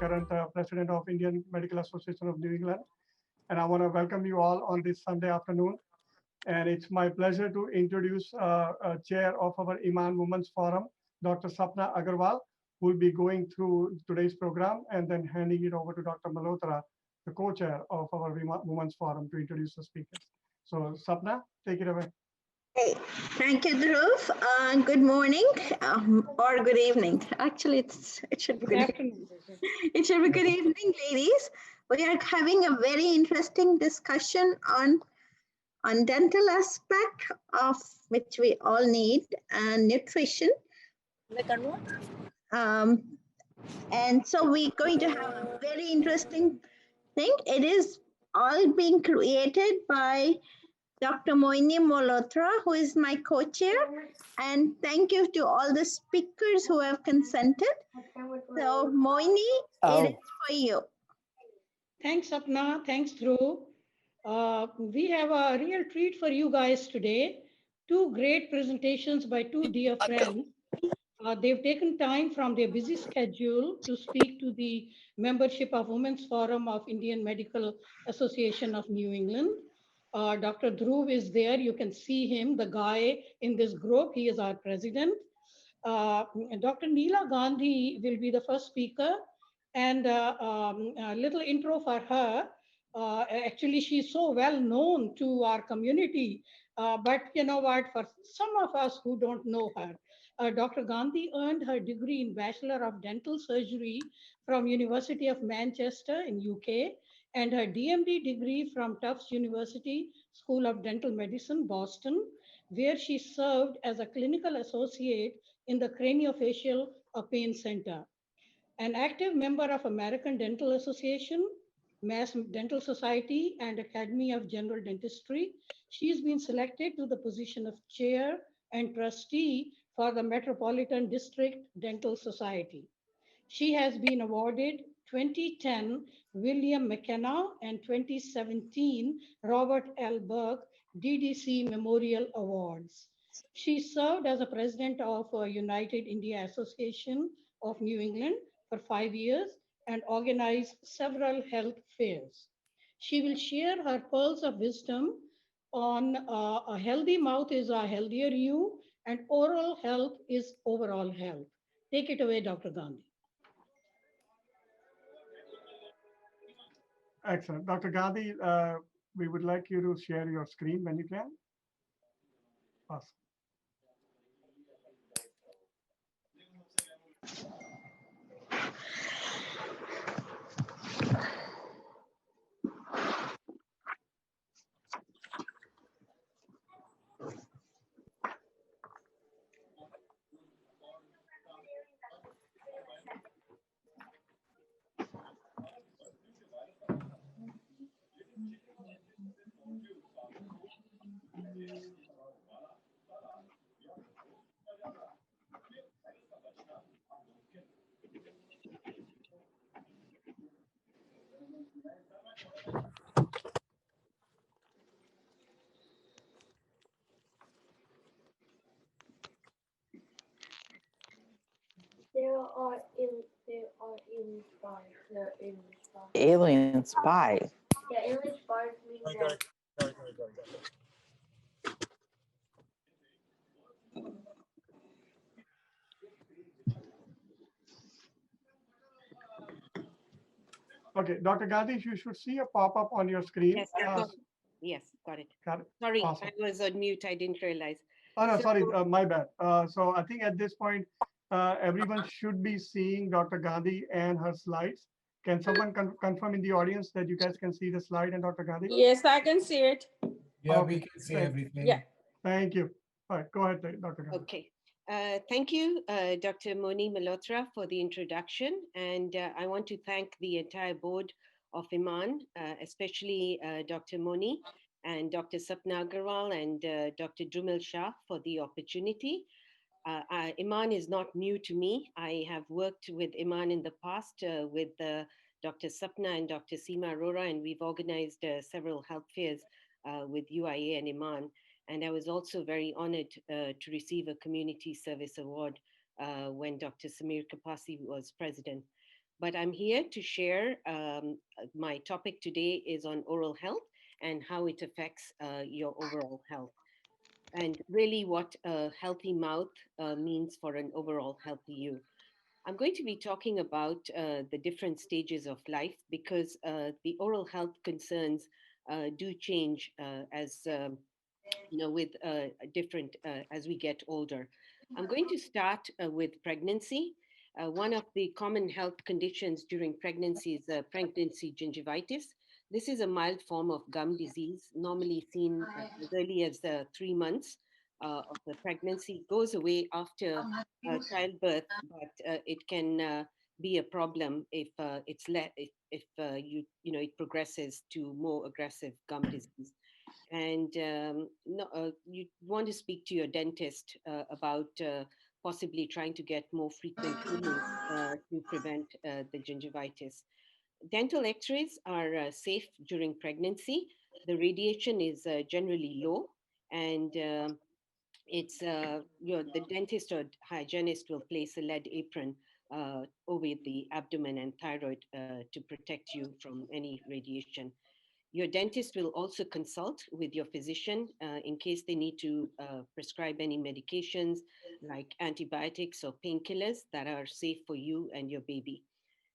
current president of Indian Medical Association of New England. And I want to welcome you all on this Sunday afternoon. And it's my pleasure to introduce chair of our IMANE Women's Forum, Dr. Sapna Agarwal, who will be going through today's program and then handing it over to Dr. Malhotra, the co-chair of our Women's Forum, to introduce the speakers. So Sapna, take it away. Hey, thank you, Dhruv. Good morning or good evening. Actually, it should be good afternoon. It should be good evening, ladies. We are having a very interesting discussion on dental aspect of which we all need and nutrition. And so we're going to have a very interesting thing. It is all being created by Dr. Mohini Malhotra, who is my co-chair, and thank you to all the speakers who have consented. So Mohini, it is for you. Thanks, Sapna. Thanks, Dhruv. We have a real treat for you guys today. Two great presentations by two dear friends. They've taken time from their busy schedule to speak to the membership of Women's Forum of Indian Medical Association of New England. Dr. Dhruv is there. You can see him, the guy in this group. He is our president. Dr. Neela Gandhi will be the first speaker. And a little intro for her. Actually, she's so well known to our community. But you know what, for some of us who don't know her, Dr. Gandhi earned her degree in Bachelor of Dental Surgery from University of Manchester in UK and her DMD degree from Tufts University School of Dental Medicine, Boston, where she served as a clinical associate in the Craniofacial Pain Center. An active member of American Dental Association, Mass Dental Society, and Academy of General Dentistry, she's been selected to the position of chair and trustee for the Metropolitan District Dental Society. She has been awarded 2010 William McKenna and 2017 Robert L. Burke DDC Memorial Awards. She served as a president of United India Association of New England for 5 years and organized several health fairs. She will share her pearls of wisdom on a healthy mouth is a healthier you and oral health is overall health. Take it away, Dr. Gandhi. Excellent. Dr. Gandhi, we would like you to share your screen when you can. Awesome. Alien spies. Yeah, alien spies mean that. Okay, Dr. Gandhi, you should see a pop-up on your screen. Yes, yes, got it. Got it. Sorry, Awesome. I was on mute. I didn't realize. Oh, no, So- sorry, my bad. So I think at this point, everyone should be seeing Dr. Gandhi and her slides. Can someone confirm in the audience that you guys can see the slide and Dr. Gandhi? Yes, I can see it. Yeah, Okay, we can see thank- everything. Yeah. Thank you. All right, go ahead, Dr. Gandhi. Okay. Thank you, Dr. Mohini Malhotra, for the introduction. And I want to thank the entire board of IMANE, especially Dr. Moni and Dr. Sapna Agarwal and Dr. Drumil Shah for the opportunity. IMANE is not new to me. I have worked with IMANE in the past with Dr. Sapna and Dr. Seema Arora, and we've organized several health fairs with UIA and IMANE. And I was also very honored to receive a community service award when Dr. Samir Kapasi was president. but I'm here to share my topic today is on oral health and how it affects your overall health, and really what a healthy mouth means for an overall healthy you. I'm going to be talking about the different stages of life because the oral health concerns do change as with different as we get older. I'm going to start with pregnancy. One of the common health conditions during pregnancy is pregnancy gingivitis. This is a mild form of gum disease, normally seen as early as 3 months of the pregnancy. It goes away after childbirth, but it can be a problem if it progresses to more aggressive gum disease. And no, you want to speak to your dentist about possibly trying to get more frequent cleaning to prevent the gingivitis. Dental x-rays are safe during pregnancy. The radiation is generally low, and the dentist or hygienist will place a lead apron over the abdomen and thyroid to protect you from any radiation. Your dentist will also consult with your physician in case they need to prescribe any medications like antibiotics or painkillers that are safe for you and your baby.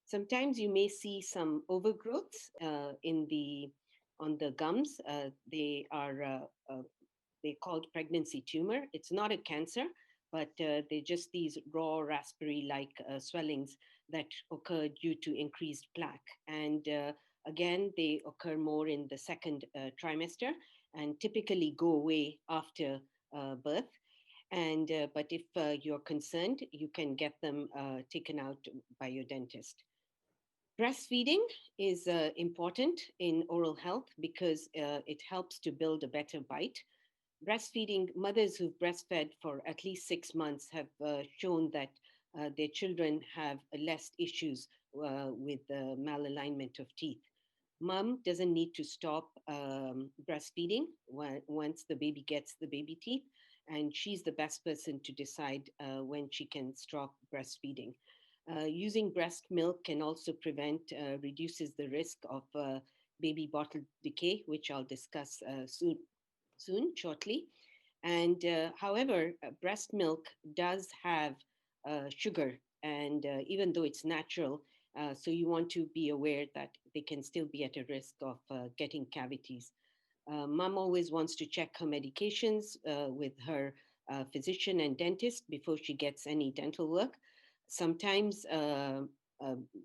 Sometimes you may see some overgrowths on the gums. They're called pregnancy tumor. It's not a cancer, but they're just these raw raspberry-like swellings that occur due to increased plaque. And again, they occur more in the second trimester and typically go away after birth. And but if you're concerned, you can get them taken out by your dentist. Breastfeeding is important in oral health because it helps to build a better bite. Breastfeeding, mothers who've breastfed for at least 6 months have shown that their children have less issues with malalignment of teeth. Mom doesn't need to stop breastfeeding once the baby gets the baby teeth, and she's the best person to decide when she can stop breastfeeding. Using breast milk can also reduces the risk of baby bottle decay, which I'll discuss shortly. And however, breast milk does have sugar, and even though it's natural, so you want to be aware that they can still be at a risk of getting cavities. Mom always wants to check her medications with her physician and dentist before she gets any dental work. Sometimes uh,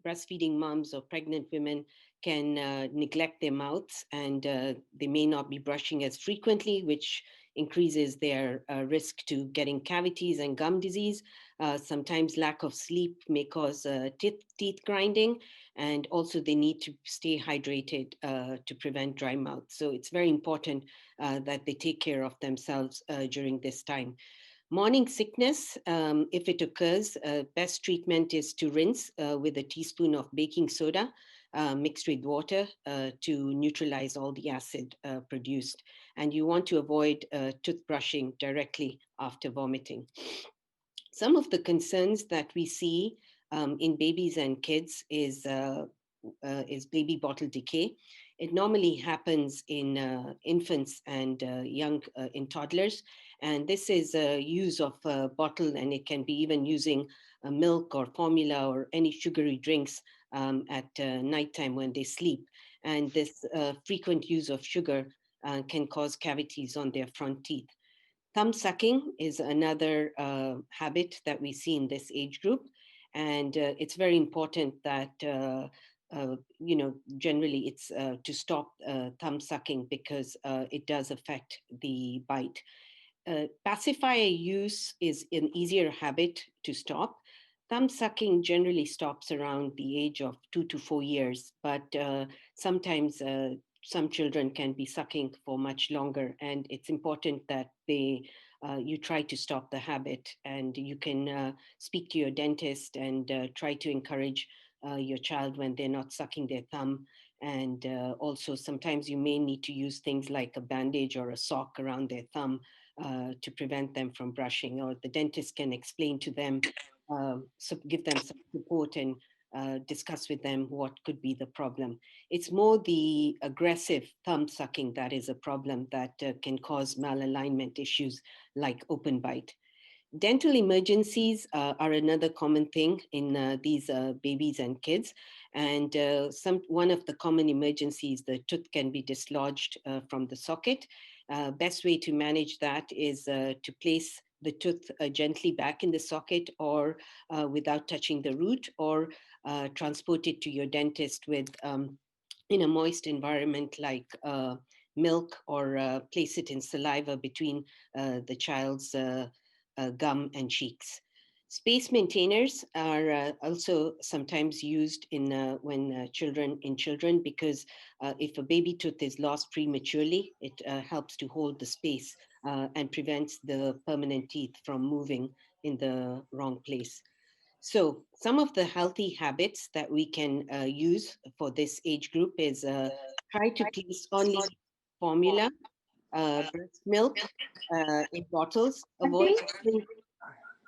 breastfeeding moms or pregnant women can neglect their mouths, and they may not be brushing as frequently, which increases their risk to getting cavities and gum disease. Sometimes lack of sleep may cause teeth grinding, and also they need to stay hydrated to prevent dry mouth. So it's very important that they take care of themselves during this time. Morning sickness, if it occurs, best treatment is to rinse with a teaspoon of baking soda mixed with water to neutralize all the acid produced. And you want to avoid toothbrushing directly after vomiting. Some of the concerns that we see in babies and kids is baby bottle decay. It normally happens in infants and in toddlers, and this is use of a bottle, and it can be even using milk or formula or any sugary drinks at nighttime when they sleep. And this frequent use of sugar can cause cavities on their front teeth. Thumb sucking is another habit that we see in this age group. And it's very important that, generally it's to stop thumb sucking because it does affect the bite. Pacifier use is an easier habit to stop. Thumb sucking generally stops around the age of 2 to 4 years, but sometimes some children can be sucking for much longer, and it's important that you try to stop the habit, and you can speak to your dentist and try to encourage your child when they're not sucking their thumb. And also sometimes you may need to use things like a bandage or a sock around their thumb to prevent them from brushing, or the dentist can explain to them, give them some support and discuss with them what could be the problem. It's more the aggressive thumb sucking that is a problem that can cause malalignment issues like open bite. Dental emergencies are another common thing in these babies and kids. And one of the common emergencies, the tooth can be dislodged from the socket. Best way to manage that is to place the tooth gently back in the socket or without touching the root, or transport it to your dentist with in a moist environment like milk, or place it in saliva between the child's gum and cheeks. Space maintainers are also sometimes used when children, because if a baby tooth is lost prematurely, it helps to hold the space and prevents the permanent teeth from moving in the wrong place. So some of the healthy habits that we can use for this age group is try to place only formula, breast milk in bottles.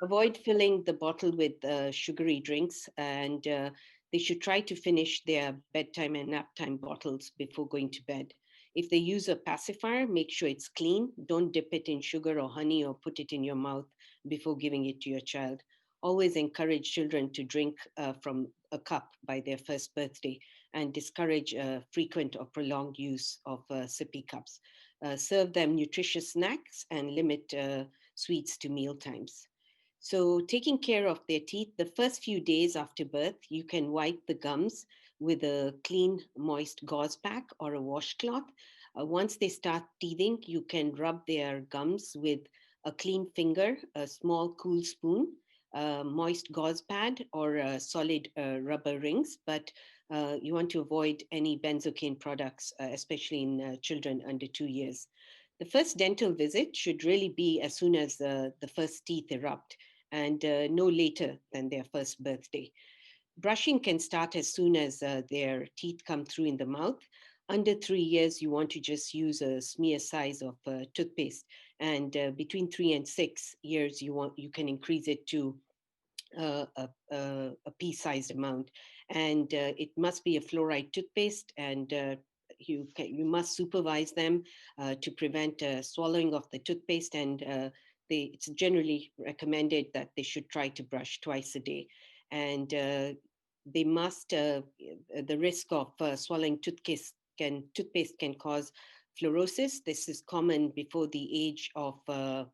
Avoid filling the bottle with sugary drinks, and they should try to finish their bedtime and nap time bottles before going to bed. If they use a pacifier, make sure it's clean. Don't dip it in sugar or honey or put it in your mouth before giving it to your child. Always encourage children to drink from a cup by their first birthday, and discourage frequent or prolonged use of sippy cups. Serve them nutritious snacks and limit sweets to meal times. So, taking care of their teeth, the first few days after birth, you can wipe the gums with a clean, moist gauze pack or a washcloth. Once they start teething, you can rub their gums with a clean finger, a small, cool spoon, a moist gauze pad, or solid rubber rings. But you want to avoid any benzocaine products, especially in children under 2 years. The first dental visit should really be as soon as the first teeth erupt, and no later than their first birthday. Brushing can start as soon as their teeth come through in the mouth. Under 3 years, you want to just use a smear size of toothpaste, and between 3 and 6 years, you can increase it to a pea-sized amount, and it must be a fluoride toothpaste, and you must supervise them to prevent swallowing of the toothpaste, and it's generally recommended that they should try to brush twice a day, and they must the risk of swallowing toothpaste can cause fluorosis. This is common before the age of uh,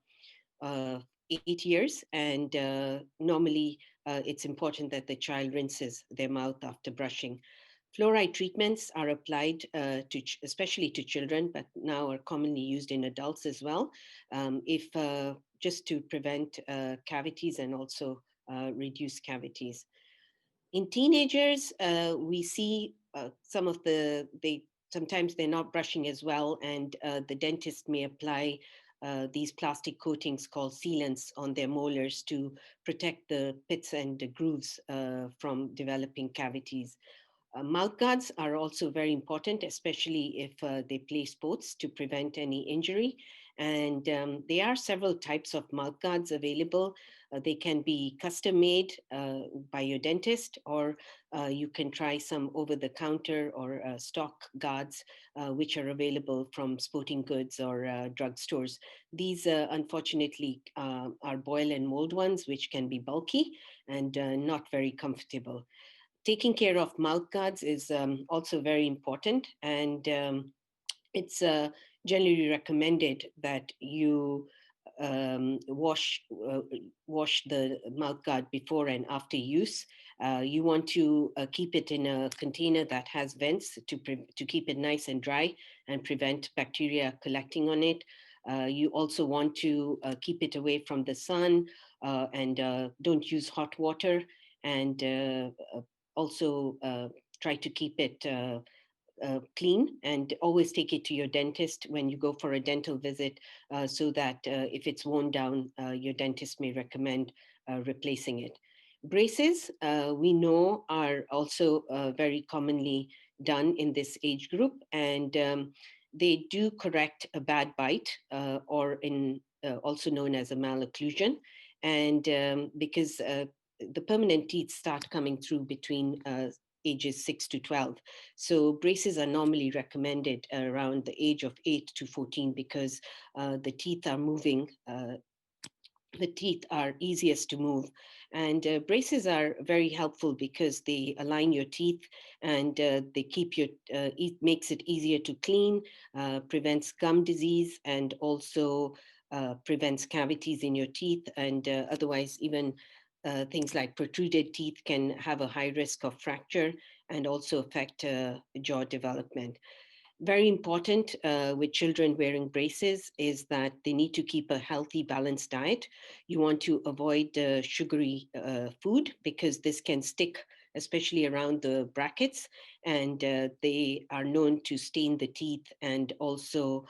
8 years, and normally it's important that the child rinses their mouth after brushing. Fluoride treatments are applied especially to children, but now are commonly used in adults as well, if just to prevent cavities and also reduce cavities. In teenagers, we see sometimes they're not brushing as well, and the dentist may apply these plastic coatings called sealants on their molars to protect the pits and the grooves from developing cavities. Mouth guards are also very important, especially if they play sports, to prevent any injury. And there are several types of mouth guards available. They can be custom made by your dentist, or you can try some over the counter or stock guards, which are available from sporting goods or drugstores. These, unfortunately, are boil and mold ones, which can be bulky and not very comfortable. Taking care of mouth guards is also very important, and it's generally recommended that you wash the mouth guard before and after use. You want to keep it in a container that has vents to keep it nice and dry and prevent bacteria collecting on it. You also want to keep it away from the sun, and don't use hot water, and also try to keep it clean, and always take it to your dentist when you go for a dental visit, so that if it's worn down, your dentist may recommend replacing it. Braces, we know, are also very commonly done in this age group, and they do correct a bad bite, or in also known as a malocclusion. And because the permanent teeth start coming through between ages 6 to 12. So braces are normally recommended around the age of 8 to 14 because the teeth are moving. The teeth are easiest to move. And braces are very helpful because they align your teeth and they keep your, it makes it easier to clean, prevents gum disease, and also prevents cavities in your teeth. And otherwise, even things like protruded teeth can have a high risk of fracture and also affect jaw development. Very important with children wearing braces is that they need to keep a healthy, balanced diet. You want to avoid sugary food because this can stick, especially around the brackets, and they are known to stain the teeth and also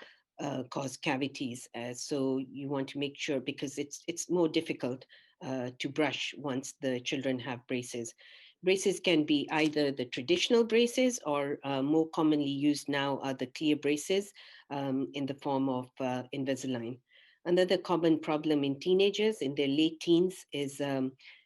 cause cavities. So you want to make sure because it's more difficult to brush once the children have braces. Braces can be either the traditional braces or more commonly used now are the clear braces in the form of Invisalign. Another common problem in teenagers in their late teens is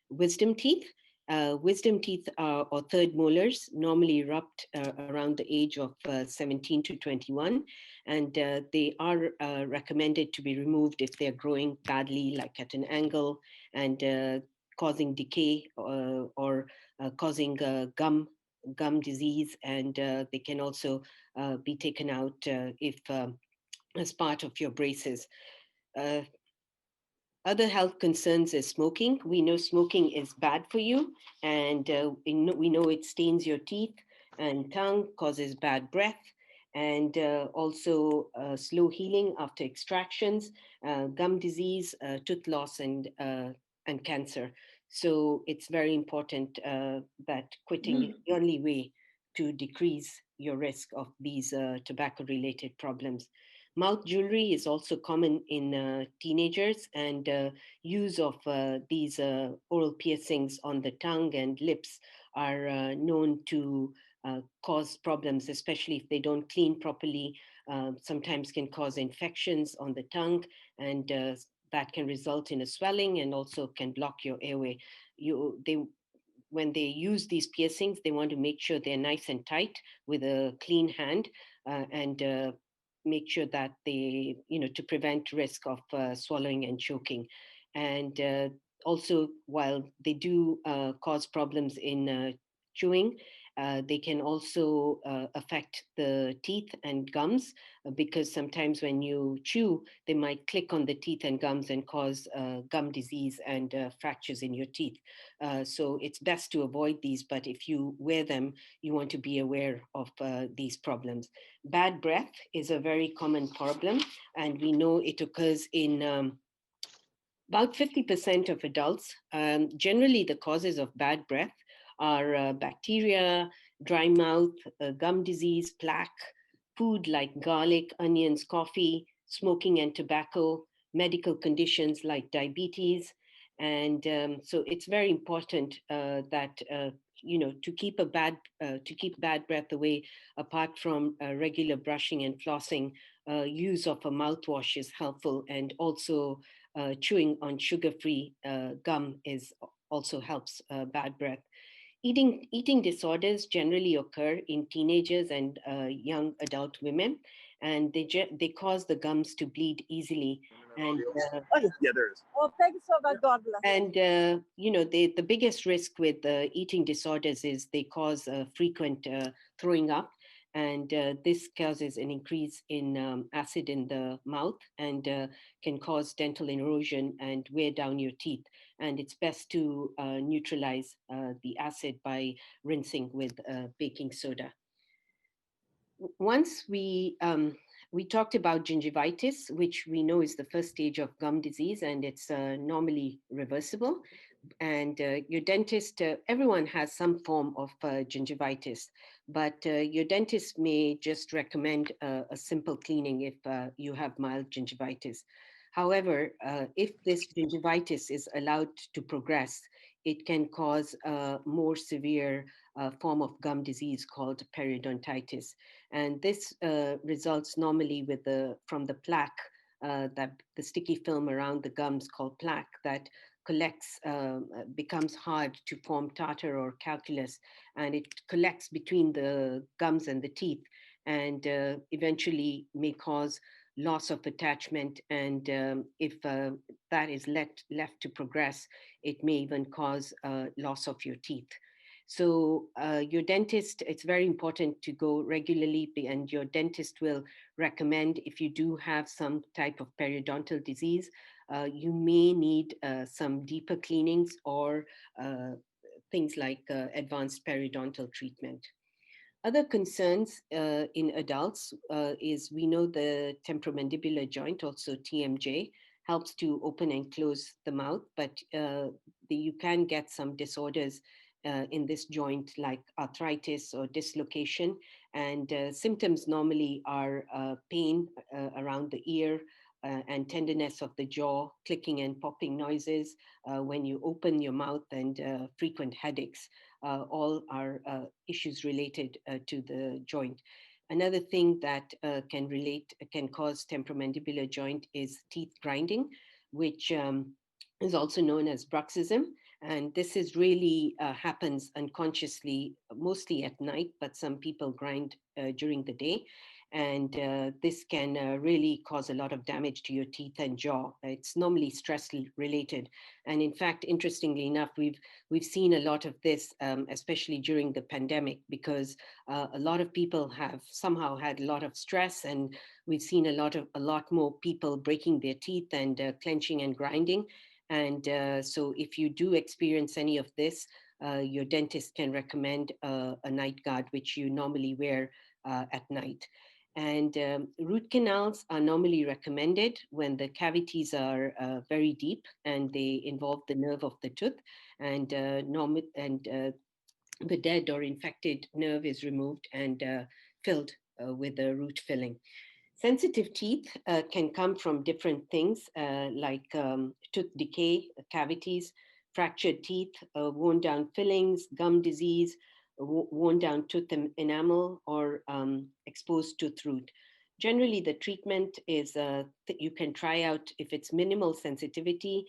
wisdom teeth. Wisdom teeth are, or third molars, normally erupt around the age of 17 to 21, and they are recommended to be removed if they're growing badly, like at an angle, and causing decay or causing gum disease, and they can also be taken out if as part of your braces. Uh, Other health concerns is smoking. We know smoking is bad for you, and we know it stains your teeth and tongue, causes bad breath, and also slow healing after extractions, gum disease, tooth loss, and cancer. So it's very important that quitting is the only way to decrease your risk of these tobacco-related problems. Mouth jewelry is also common in teenagers, and use of these oral piercings on the tongue and lips are known to cause problems, especially if they don't clean properly. Sometimes can cause infections on the tongue, and that can result in a swelling and also can block your airway. They when they use these piercings, they want to make sure they're nice and tight with a clean hand and make sure that they, to prevent risk of swallowing and choking. And also, while they do cause problems in chewing, they can also affect the teeth and gums because sometimes when you chew, they might click on the teeth and gums and cause gum disease and fractures in your teeth. So it's best to avoid these, but if you wear them, you want to be aware of these problems. Bad breath is a very common problem, and we know it occurs in about 50% of adults. Generally, the causes of bad breath are bacteria, dry mouth, gum disease, plaque, food like garlic, onions, coffee, smoking and tobacco, medical conditions like diabetes. And so it's very important that to keep bad breath away. Apart from regular brushing and flossing, use of a mouthwash is helpful, and also chewing on sugar-free gum is also helps bad breath. Eating disorders generally occur in teenagers and young adult women, and they cause the gums to bleed easily. And yeah, there is. Oh, thank you so much. God bless. and the biggest risk with eating disorders is they cause frequent throwing up, and this causes an increase in acid in the mouth and can cause dental erosion and wear down your teeth. And it's best to neutralize the acid by rinsing with baking soda. Once we talked about gingivitis, which we know is the first stage of gum disease, and it's normally reversible. And your dentist, everyone has some form of gingivitis, but your dentist may just recommend a simple cleaning if you have mild gingivitis. However, if this gingivitis is allowed to progress, it can cause a more severe form of gum disease called periodontitis. And this results normally from the plaque, that the sticky film around the gums called plaque that becomes hard to form tartar or calculus, and it collects between the gums and the teeth, and eventually may cause loss of attachment. And if that is left to progress, it may even cause loss of your teeth. So your dentist, it's very important to go regularly, and your dentist will recommend, if you do have some type of periodontal disease, you may need some deeper cleanings or things like advanced periodontal treatment. Other concerns in adults is, we know the temporomandibular joint, also TMJ, helps to open and close the mouth, but you can get some disorders in this joint, like arthritis or dislocation. And symptoms normally are pain around the ear, and tenderness of the jaw, clicking and popping noises when you open your mouth, and frequent headaches. All are issues related to the joint. Another thing that can cause temporomandibular joint is teeth grinding, which is also known as bruxism. And this is really happens unconsciously, mostly at night, but some people grind during the day. And this can really cause a lot of damage to your teeth and jaw. It's normally stress related. And in fact, interestingly enough, we've seen a lot of this, especially during the pandemic, because a lot of people have somehow had a lot of stress, and we've seen a lot more people breaking their teeth and clenching and grinding. And so if you do experience any of this, your dentist can recommend a night guard, which you normally wear at night. And root canals are normally recommended when the cavities are very deep and they involve the nerve of the tooth, and the dead or infected nerve is removed and filled with the root filling. Sensitive teeth can come from different things, like tooth decay, cavities, fractured teeth, worn down fillings, gum disease, worn down tooth enamel, or exposed tooth root. Generally, the treatment is you can try out, if it's minimal sensitivity,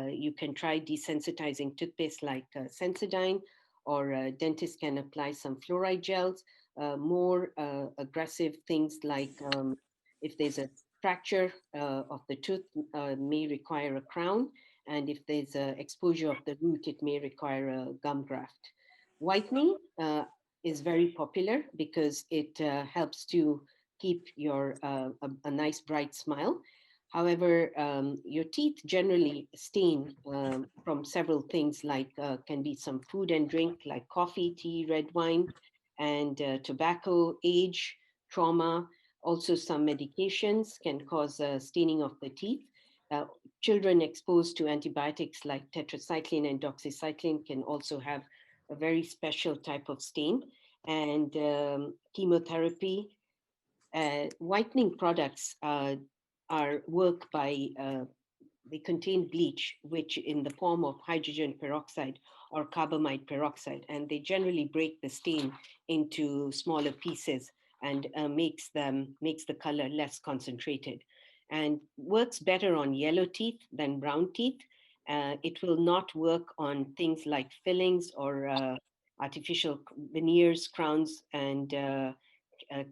you can try desensitizing toothpaste like Sensodyne, or dentists can apply some fluoride gels. More aggressive things like if there's a fracture of the tooth, may require a crown. And if there's exposure of the root, it may require a gum graft. Whitening is very popular because it helps to keep a nice bright smile. However, your teeth generally stain from several things, like can be some food and drink, like coffee, tea, red wine, and tobacco, age, trauma. Also, some medications can cause staining of the teeth. Uh, Children exposed to antibiotics like tetracycline and doxycycline can also have a very special type of stain. And chemotherapy. Whitening products work by they contain bleach, which in the form of hydrogen peroxide or carbamide peroxide, and they generally break the stain into smaller pieces and makes the color less concentrated, and works better on yellow teeth than brown teeth. It will not work on things like fillings or artificial veneers, crowns, and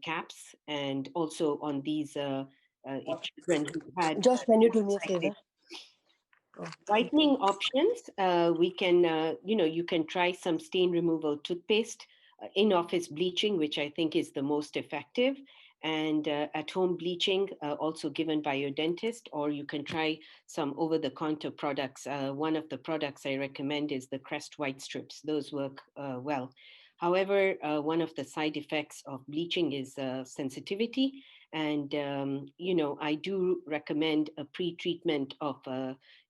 caps, and also on these children who had Josh, can you do me a favor? whitening options. We can, you can try some stain removal toothpaste, in-office bleaching, which I think is the most effective, and at-home bleaching, also given by your dentist, or you can try some over-the-counter products. One of the products I recommend is the Crest White Strips. Those work well. However, one of the side effects of bleaching is sensitivity. And, I do recommend a pre-treatment of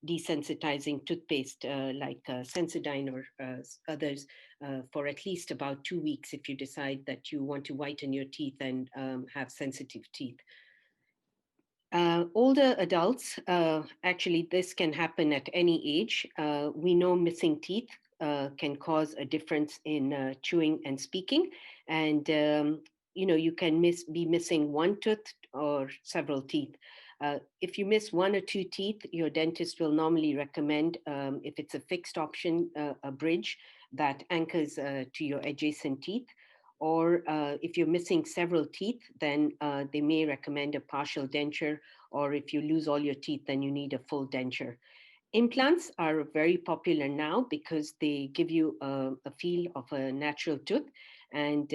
desensitizing toothpaste like Sensodyne or others for at least about 2 weeks if you decide that you want to whiten your teeth and have sensitive teeth. Older adults, actually, this can happen at any age. We know missing teeth can cause a difference in chewing and speaking. And, you can be missing one tooth or several teeth. If you miss one or two teeth, your dentist will normally recommend, if it's a fixed option, a bridge that anchors to your adjacent teeth. Or if you're missing several teeth, then they may recommend a partial denture. Or if you lose all your teeth, then you need a full denture. Implants are very popular now because they give you a feel of a natural tooth, and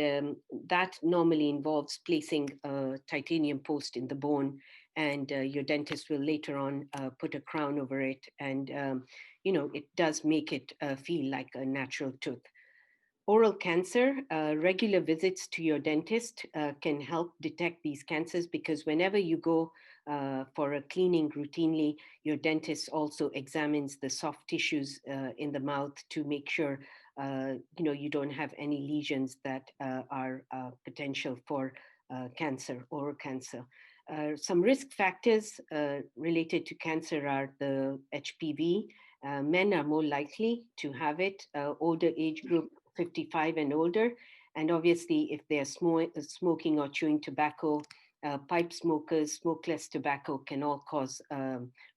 that normally involves placing a titanium post in the bone, and your dentist will later on put a crown over it, and it does make it feel like a natural tooth. Oral cancer, regular visits to your dentist can help detect these cancers, because whenever you go for a cleaning routinely, your dentist also examines the soft tissues in the mouth to make sure you don't have any lesions that are potential for cancer, oral cancer. Some risk factors related to cancer are the HPV. Men are more likely to have it, older age group 55 and older. And obviously, if they're smoking or chewing tobacco, pipe smokers, smokeless tobacco can all cause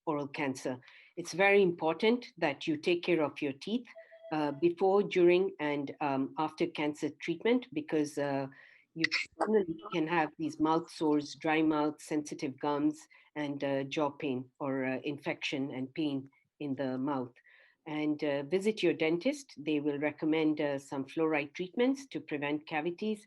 oral cancer. It's very important that you take care of your teeth before, during, and after cancer treatment, because you generally can have these mouth sores, dry mouth, sensitive gums, and jaw pain or infection and pain in the mouth. And visit your dentist. They will recommend some fluoride treatments to prevent cavities,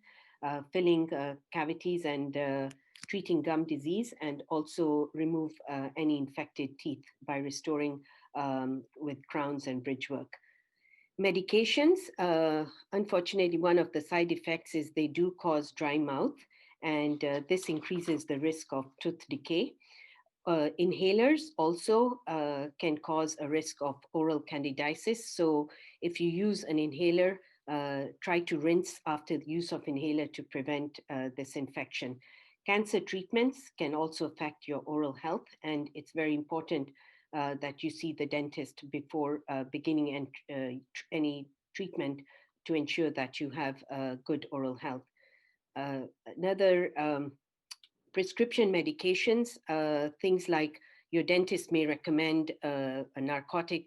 filling cavities, and treating gum disease, and also remove any infected teeth by restoring with crowns and bridge work. Medications, unfortunately, one of the side effects is they do cause dry mouth, and this increases the risk of tooth decay. Inhalers also can cause a risk of oral candidiasis. So if you use an inhaler, try to rinse after the use of inhaler to prevent this infection. Cancer treatments can also affect your oral health, and it's very important that you see the dentist before beginning any treatment to ensure that you have good oral health. Another prescription medications, things like your dentist may recommend a narcotic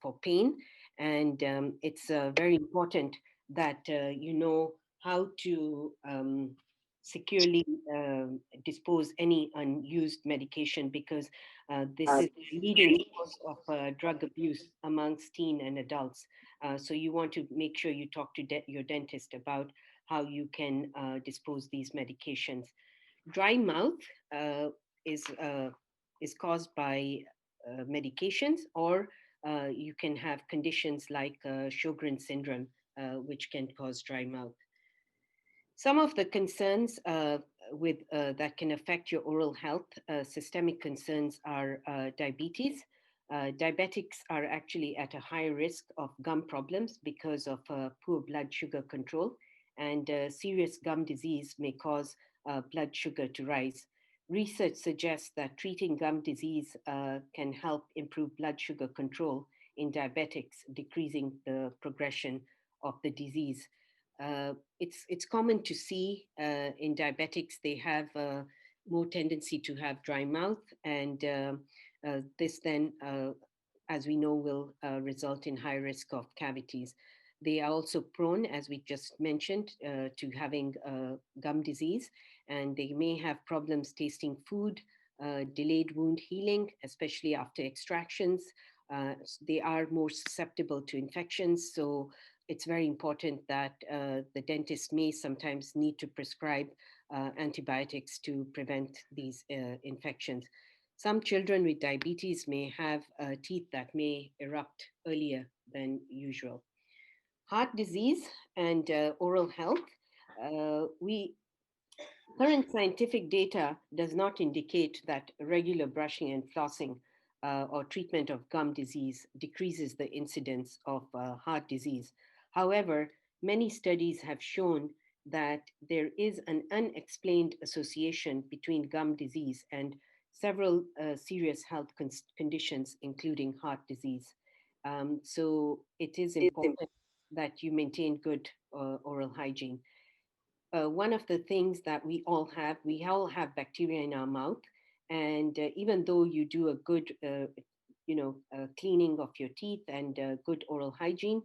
for pain. And it's very important that you know how to securely dispose any unused medication, because this is a leading cause of drug abuse amongst teen and adults. So you want to make sure you talk to your dentist about how you can dispose these medications. Dry mouth uh, is uh, is caused by medications, or you can have conditions like Sjogren's syndrome, which can cause dry mouth. Some of the concerns that can affect your oral health, systemic concerns, are diabetes. Diabetics are actually at a higher risk of gum problems because of poor blood sugar control, and serious gum disease may cause blood sugar to rise. Research suggests that treating gum disease can help improve blood sugar control in diabetics, decreasing the progression of the disease. It's common to see in diabetics, they have more tendency to have dry mouth, and this then, as we know, will result in high risk of cavities. They are also prone, as we just mentioned, to having gum disease, and they may have problems tasting food, delayed wound healing, especially after extractions. They are more susceptible to infections, so it's very important that the dentist may sometimes need to prescribe antibiotics to prevent these infections. Some children with diabetes may have teeth that may erupt earlier than usual. Heart disease and oral health. We Current scientific data does not indicate that regular brushing and flossing or treatment of gum disease decreases the incidence of heart disease. However, many studies have shown that there is an unexplained association between gum disease and several serious health conditions, including heart disease. So it is important that you maintain good oral hygiene. One of the things that we all have bacteria in our mouth, And even though you do a good, cleaning of your teeth and good oral hygiene,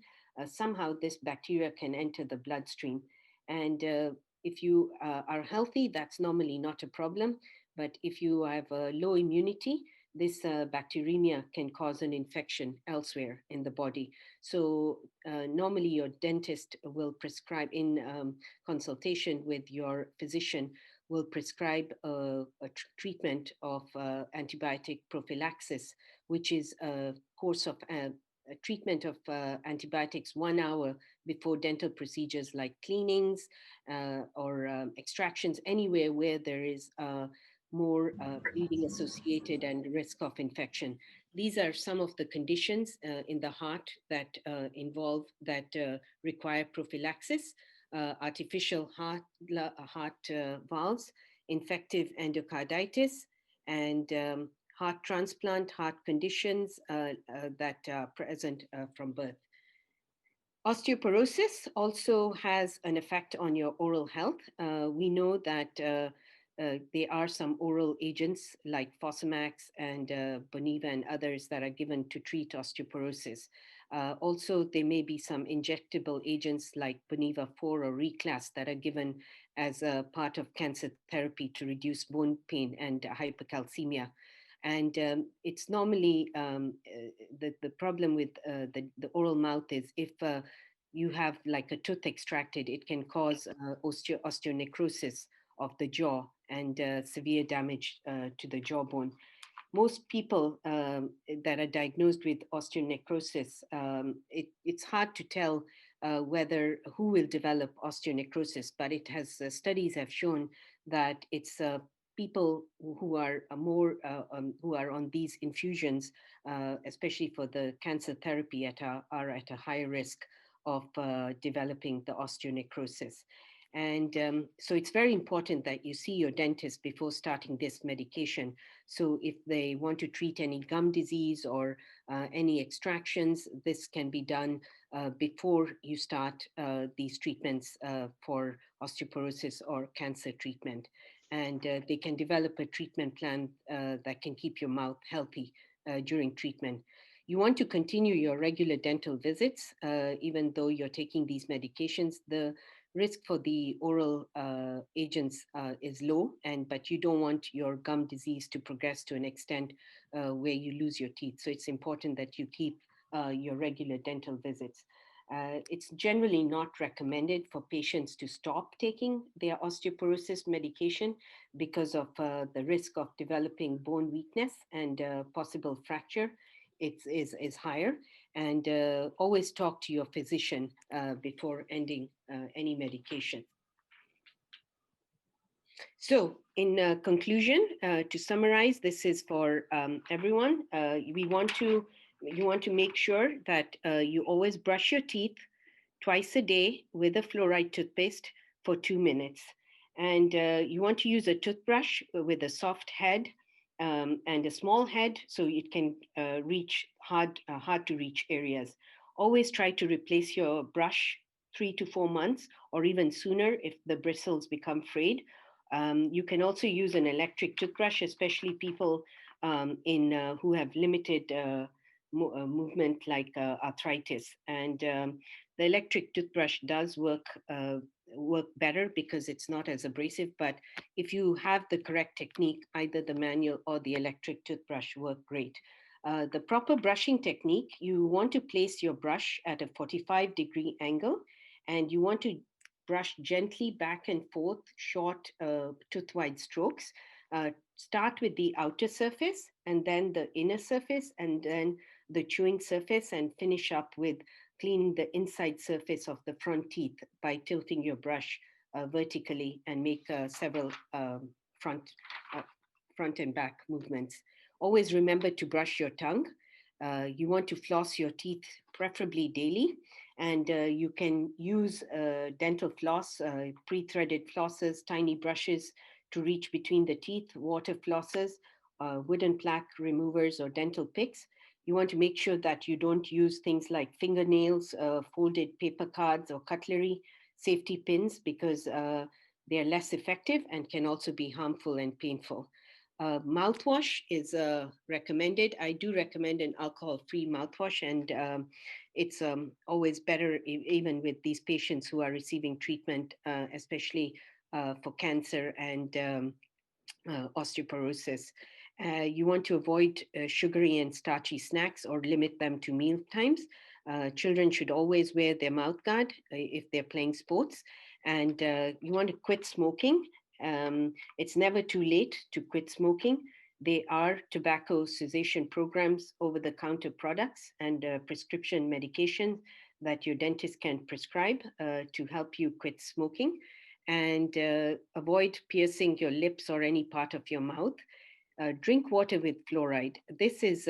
somehow this bacteria can enter the bloodstream. And if you are healthy, that's normally not a problem. But if you have a low immunity, this bacteremia can cause an infection elsewhere in the body. So normally your dentist will prescribe in consultation with your physician will prescribe a treatment of antibiotic prophylaxis, which is a course of a treatment of antibiotics 1 hour before dental procedures like cleanings or extractions, anywhere where there is more bleeding associated and risk of infection. These are some of the conditions in the heart that require prophylaxis: artificial heart valves, infective endocarditis, and heart transplant, heart conditions that are present from birth. Osteoporosis also has an effect on your oral health. We know that there are some oral agents like Fosamax and Boniva and others that are given to treat osteoporosis. Also, there may be some injectable agents like Boniva 4 or Reclass that are given as a part of cancer therapy to reduce bone pain and hypercalcemia. And it's normally the problem with the oral mouth is if you have like a tooth extracted, it can cause osteonecrosis of the jaw and severe damage to the jawbone. Most people that are diagnosed with osteonecrosis, it's hard to tell whether who will develop osteonecrosis, but it has studies have shown that it's people who are who are on these infusions, especially for the cancer therapy, are at a higher risk of developing the osteonecrosis. And so it's very important that you see your dentist before starting this medication. So if they want to treat any gum disease or any extractions, this can be done before you start these treatments for osteoporosis or cancer treatment. And they can develop a treatment plan that can keep your mouth healthy during treatment. You want to continue your regular dental visits, even though you're taking these medications. The risk for the oral agents is low, but you don't want your gum disease to progress to an extent where you lose your teeth. So it's important that you keep your regular dental visits. It's generally not recommended for patients to stop taking their osteoporosis medication because of the risk of developing bone weakness and possible fracture. Is higher, and always talk to your physician before ending any medication. So in conclusion, to summarize, this is for everyone. You want to make sure that you always brush your teeth twice a day with a fluoride toothpaste for 2 minutes. And you want to use a toothbrush with a soft head and a small head so it can reach hard to reach areas. Always try to replace your brush 3 to 4 months or even sooner if the bristles become frayed. You can also use an electric toothbrush, especially people who have limited movement like arthritis. And the electric toothbrush does work better because it's not as abrasive. But if you have the correct technique, either the manual or the electric toothbrush work great. The proper brushing technique, you want to place your brush at a 45-degree angle, and you want to brush gently back and forth, short tooth-wide strokes. Start with the outer surface, and then the inner surface, and then the chewing surface, and finish up with cleaning the inside surface of the front teeth by tilting your brush vertically and make several front and back movements. Always remember to brush your tongue. You want to floss your teeth, preferably daily, and you can use dental floss, pre-threaded flosses, tiny brushes to reach between the teeth, water flossers, wooden plaque removers, or dental picks. You want to make sure that you don't use things like fingernails, folded paper cards, or cutlery, safety pins, because they're less effective and can also be harmful and painful. Mouthwash is recommended. I do recommend an alcohol-free mouthwash, and it's always better even with these patients who are receiving treatment, especially for cancer and osteoporosis. You want to avoid sugary and starchy snacks or limit them to meal times. Children should always wear their mouth guard if they're playing sports. And you want to quit smoking. It's never too late to quit smoking. There are tobacco cessation programs, over-the-counter products, and prescription medication that your dentist can prescribe to help you quit smoking. And avoid piercing your lips or any part of your mouth. Drink water with fluoride. This is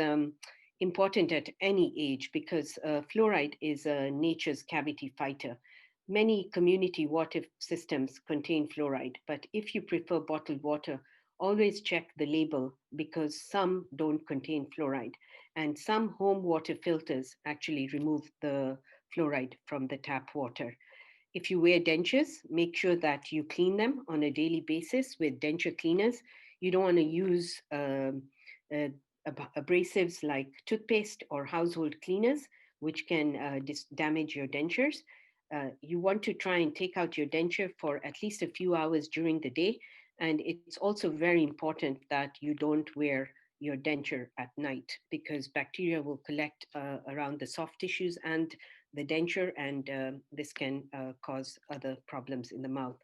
important at any age because fluoride is nature's cavity fighter. Many community water systems contain fluoride, but if you prefer bottled water, always check the label because some don't contain fluoride, and some home water filters actually remove the fluoride from the tap water. If you wear dentures, make sure that you clean them on a daily basis with denture cleaners. You don't want to use abrasives like toothpaste or household cleaners, which can damage your dentures. You want to try and take out your denture for at least a few hours during the day. And it's also very important that you don't wear your denture at night because bacteria will collect around the soft tissues and the denture, and this can cause other problems in the mouth.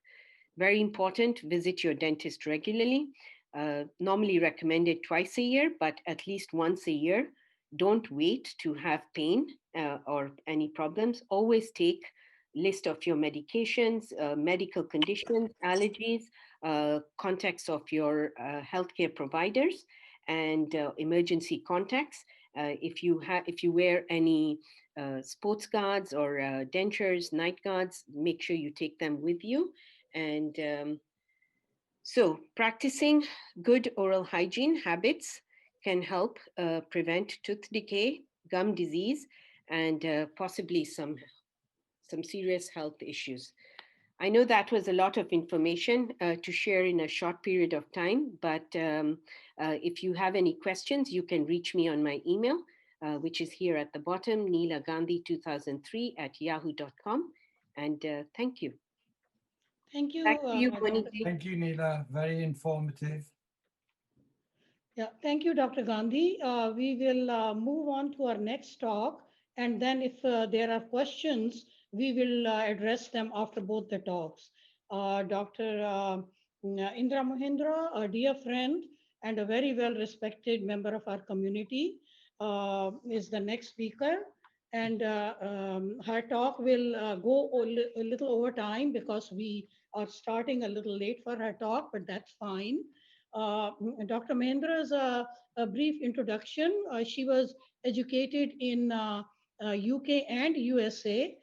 Very important, visit your dentist regularly. Normally recommended twice a year, but at least once a year. Don't wait to have pain or any problems. Always take list of your medications, medical conditions, allergies, contacts of your healthcare providers, and emergency contacts. If you wear any sports guards or dentures, night guards, make sure you take them with you. And so practicing good oral hygiene habits can help prevent tooth decay, gum disease, and possibly some serious health issues. I know that was a lot of information to share in a short period of time, but if you have any questions, you can reach me on my email, which is here at the bottom, Neela Gandhi 2003 at yahoo.com. And thank you. Thank you. Back to you, Moni. Thank you, Neela. Very informative. Yeah, thank you, Dr. Gandhi. We will move on to our next talk, and then if there are questions, we will address them after both the talks. Dr. Indra Mohindra, a dear friend and a very well-respected member of our community, is the next speaker. And her talk will go a little over time because we are starting a little late for her talk, but that's fine. Dr. Mahendra's a brief introduction. She was educated in UK and USA.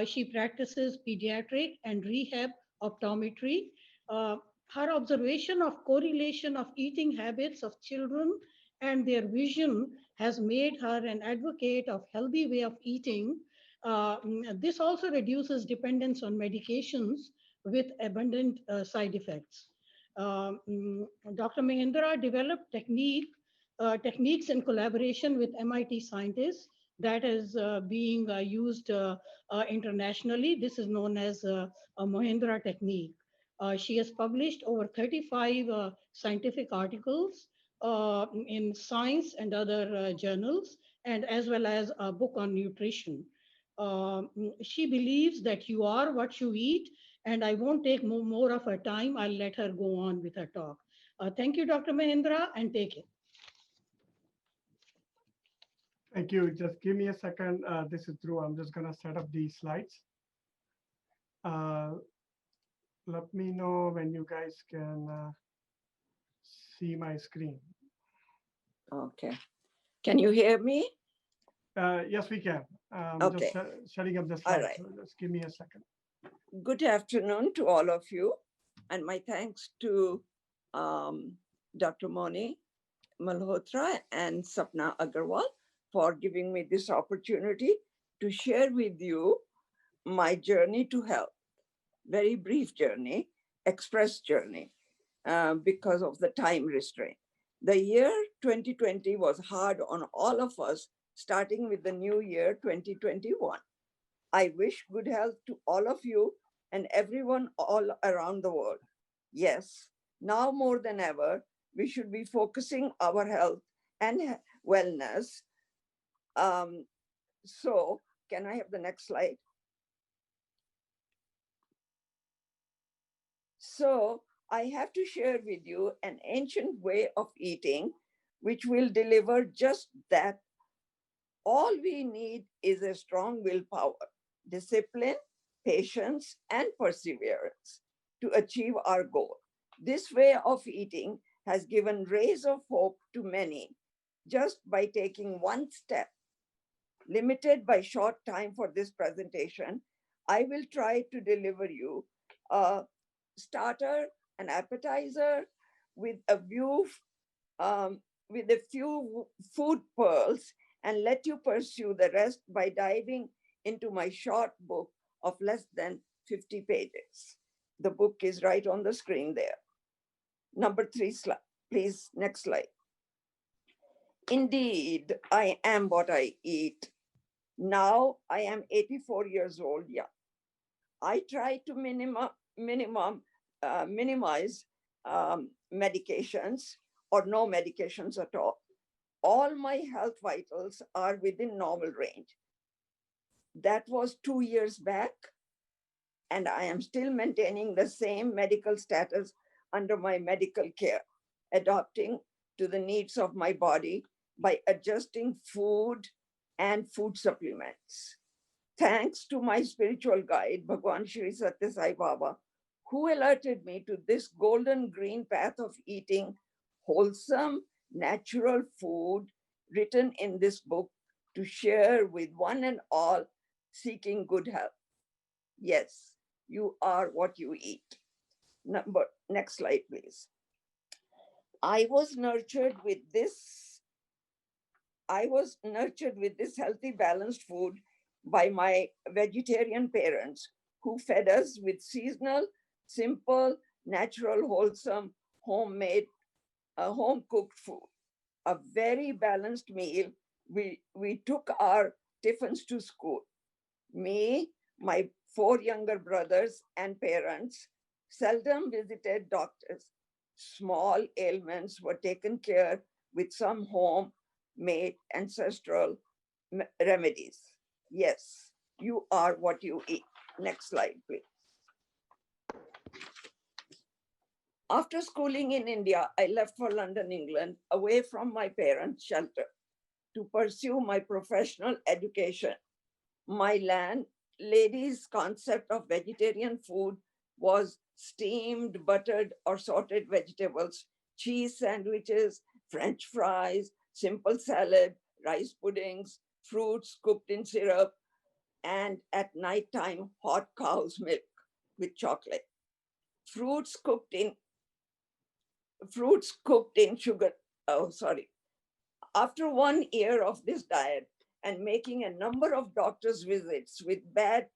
She practices pediatric and rehab optometry. Her observation of correlation of eating habits of children and their vision has made her an advocate of healthy way of eating. This also reduces dependence on medications with abundant side effects. Dr. Mahindra developed techniques in collaboration with MIT scientists that is being used internationally. This is known as a Mahindra technique. She has published over 35 scientific articles in science and other journals, and as well as a book on nutrition. She believes that you are what you eat, and I won't take more of her time. I'll let her go on with her talk. Thank you, Dr. Mahindra, and take it. Thank you. Just give me a second. This is Drew. I'm just going to set up these slides. Let me know when you guys can see my screen. Okay. Can you hear me? Yes, we can. Okay. Just setting up the All slides. right. So just give me a second. Good afternoon to all of you. And my thanks to Dr. Moni Malhotra and Sapna Agarwal for giving me this opportunity to share with you my journey to health. Very brief journey, express journey, because of the time restraint. The year 2020 was hard on all of us, starting with the new year 2021. I wish good health to all of you and everyone all around the world. Yes, now more than ever, we should be focusing our health and wellness. So, can I have the next slide? So, I have to share with you an ancient way of eating, which will deliver just that. All we need is a strong willpower, discipline, patience, and perseverance to achieve our goal. This way of eating has given rays of hope to many just by taking one step. Limited by short time for this presentation, I will try to deliver you a starter, an appetizer with a view with a few food pearls and let you pursue the rest by diving into my short book of less than 50 pages. The book is right on the screen there. Number 3 slide, please, next slide. Indeed, I am what I eat. Now I am 84 years old. Yeah, I try to minimize medications or no medications at all. All my health vitals are within normal range. That was 2 years back, and I am still maintaining the same medical status under my medical care, adapting to the needs of my body by adjusting food and food supplements. Thanks to my spiritual guide, Bhagwan Shri Satya Sai Baba, who alerted me to this golden green path of eating wholesome, natural food written in this book to share with one and all seeking good health. Yes, you are what you eat. Next slide, please. I was nurtured with this healthy, balanced food by my vegetarian parents who fed us with seasonal, simple, natural, wholesome, homemade, home-cooked food. A very balanced meal. We took our tiffins to school. Me, my 4 younger brothers and parents seldom visited doctors. Small ailments were taken care with some home-made ancestral remedies. Yes, you are what you eat. Next slide, please. After schooling in India, I left for London, England, away from my parents' shelter to pursue my professional education. My landlady's concept of vegetarian food was steamed, buttered, or sauteed vegetables, cheese sandwiches, French fries, simple salad, rice puddings, fruits cooked in syrup, and at nighttime, hot cow's milk with chocolate. Fruits cooked in sugar. Oh, sorry. After 1 year of this diet and making a number of doctor's visits with bad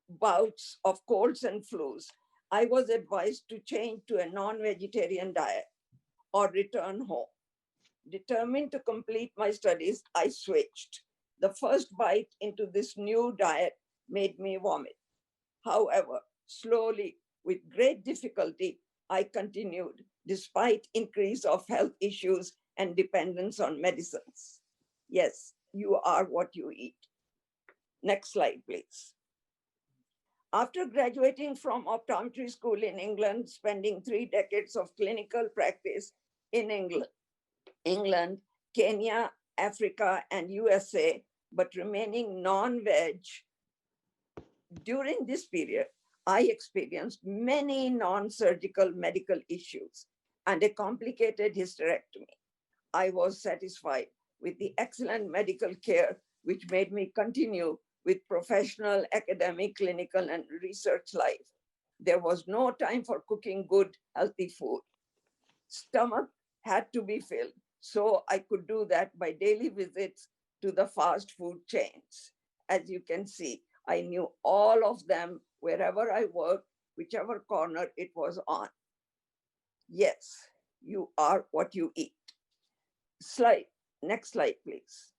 bouts of colds and flus, I was advised to change to a non-vegetarian diet or return home. Determined to complete my studies, I switched. The first bite into this new diet made me vomit. However, slowly, with great difficulty, I continued despite increase of health issues and dependence on medicines. Yes, you are what you eat. Next slide, please. After graduating from optometry school in England, spending 3 decades of clinical practice in England, Kenya, Africa, and USA, but remaining non-veg, during this period, I experienced many non-surgical medical issues and a complicated hysterectomy. I was satisfied with the excellent medical care, which made me continue with professional, academic, clinical, and research life. There was no time for cooking good, healthy food. Stomach had to be filled, so I could do that by daily visits to the fast food chains. As you can see, I knew all of them wherever I worked, whichever corner it was on. Yes, you are what you eat. Slide. Next slide, please.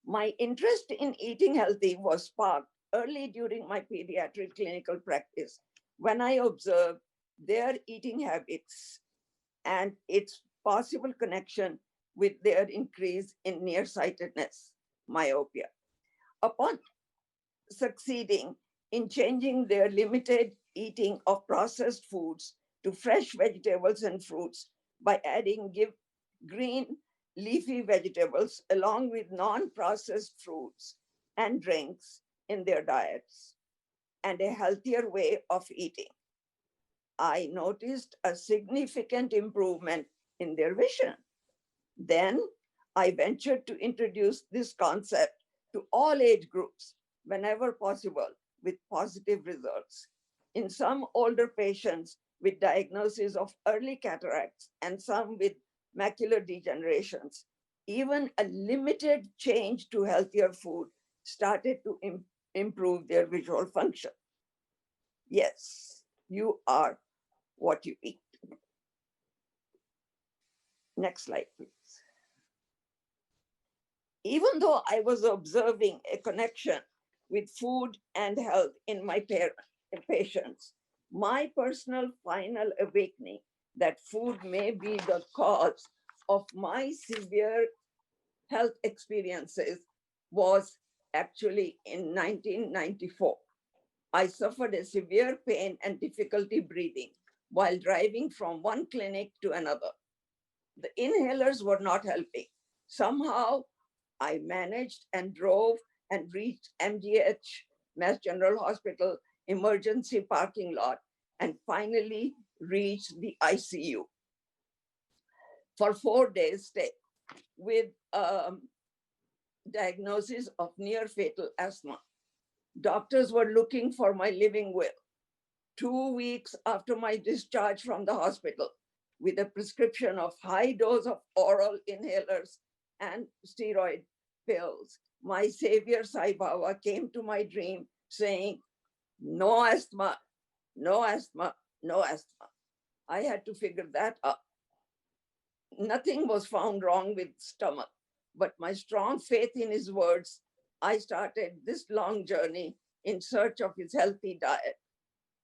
My interest in eating healthy was sparked early during my pediatric clinical practice when I observed their eating habits and its possible connection with their increase in nearsightedness, myopia. Upon succeeding in changing their limited eating of processed foods to fresh vegetables and fruits by adding green leafy vegetables along with non-processed fruits and drinks in their diets and a healthier way of eating, I noticed a significant improvement in their vision. Then I ventured to introduce this concept to all age groups whenever possible with positive results. In some older patients with diagnosis of early cataracts and some with macular degenerations, even a limited change to healthier food started to improve their visual function. Yes, you are what you eat. Next slide, please. Even though I was observing a connection with food and health in my patients, my personal final awakening that food may be the cause of my severe health experiences was actually in 1994. I suffered a severe pain and difficulty breathing while driving from one clinic to another. The inhalers were not helping. Somehow, I managed and drove and reached MGH, Mass General Hospital, emergency parking lot, and finally reached the ICU for 4 days stay with diagnosis of near fatal asthma. Doctors were looking for my living will. 2 weeks after my discharge from the hospital, with a prescription of high dose of oral inhalers and steroid pills, my savior Sai Baba came to my dream saying, no asthma, no asthma, no asthma. I had to figure that out. Nothing was found wrong with stomach, but my strong faith in his words, I started this long journey in search of his healthy diet.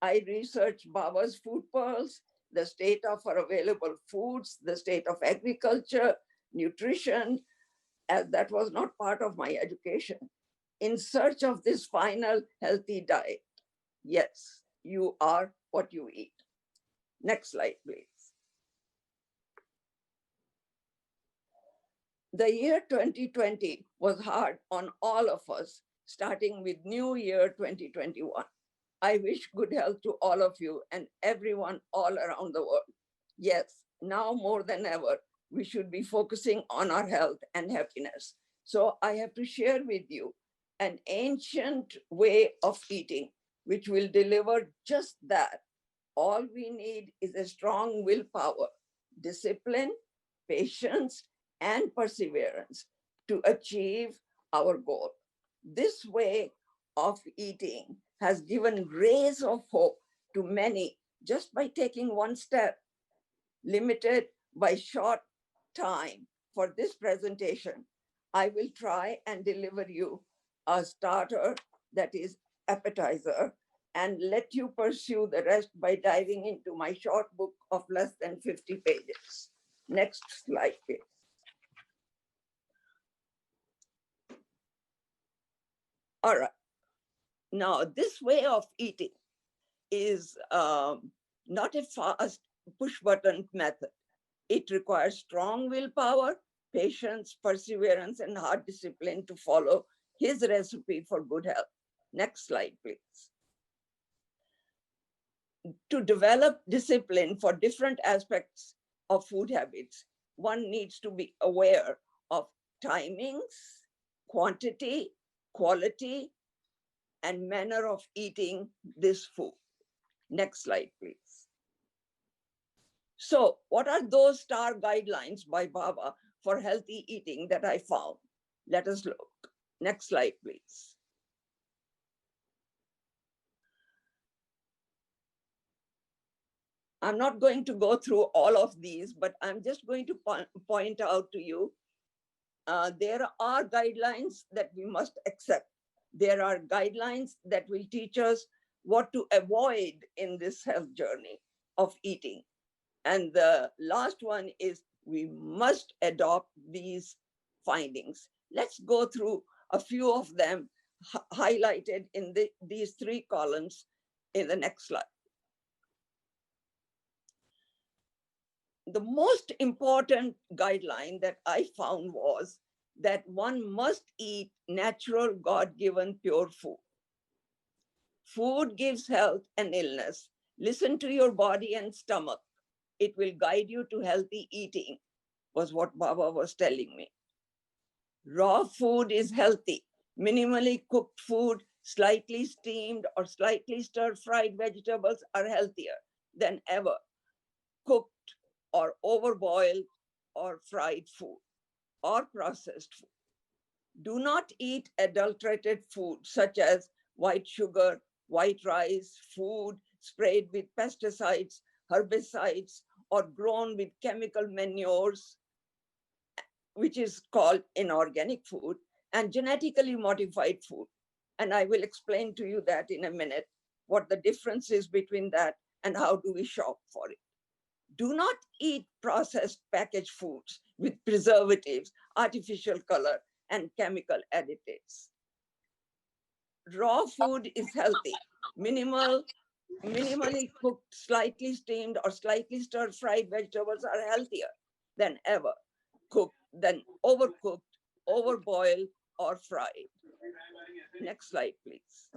I researched Baba's food pearls, the state of our available foods, the state of agriculture, nutrition, as that was not part of my education, in search of this final healthy diet. Yes, you are what you eat. Next slide, please. The year 2020 was hard on all of us, starting with New Year 2021. I wish good health to all of you and everyone all around the world. Yes, now more than ever, we should be focusing on our health and happiness. So I have to share with you an ancient way of eating, which will deliver just that. All we need is a strong willpower, discipline, patience, and perseverance to achieve our goal. This way of eating has given rays of hope to many just by taking one step. Limited by short time for this presentation, I will try and deliver you a starter that is appetizer and let you pursue the rest by diving into my short book of less than 50 pages. Next slide, please. All right. Now, this way of eating is not a fast push button method. It requires strong willpower, patience, perseverance, and hard discipline to follow his recipe for good health. Next slide, please. To develop discipline for different aspects of food habits, one needs to be aware of timings, quantity, quality, and manner of eating this food. Next slide, please. So what are those star guidelines by Baba for healthy eating that I found? Let us look. Next slide, please. I'm not going to go through all of these, but I'm just going to point out to you, there are guidelines that we must accept. There are guidelines that will teach us what to avoid in this health journey of eating. And the last one is we must adopt these findings. Let's go through a few of them highlighted in these 3 columns in the next slide. The most important guideline that I found was that one must eat natural, God-given, pure food. Food gives health and illness. Listen to your body and stomach. It will guide you to healthy eating, was what Baba was telling me. Raw food is healthy. Minimally cooked food, slightly steamed or slightly stir-fried vegetables are healthier than ever cooked or overboiled or fried food or processed food. Do not eat adulterated food such as white sugar, white rice, food sprayed with pesticides, herbicides, or grown with chemical manures, which is called inorganic food, and genetically modified food. And I will explain to you that in a minute, what the difference is between that and how do we shop for it. Do not eat processed packaged foods with preservatives, artificial color, and chemical additives. Raw food is healthy. Minimally cooked, slightly steamed, or slightly stir-fried vegetables are healthier than ever cooked, than overcooked, overboiled, or fried. Next slide, please.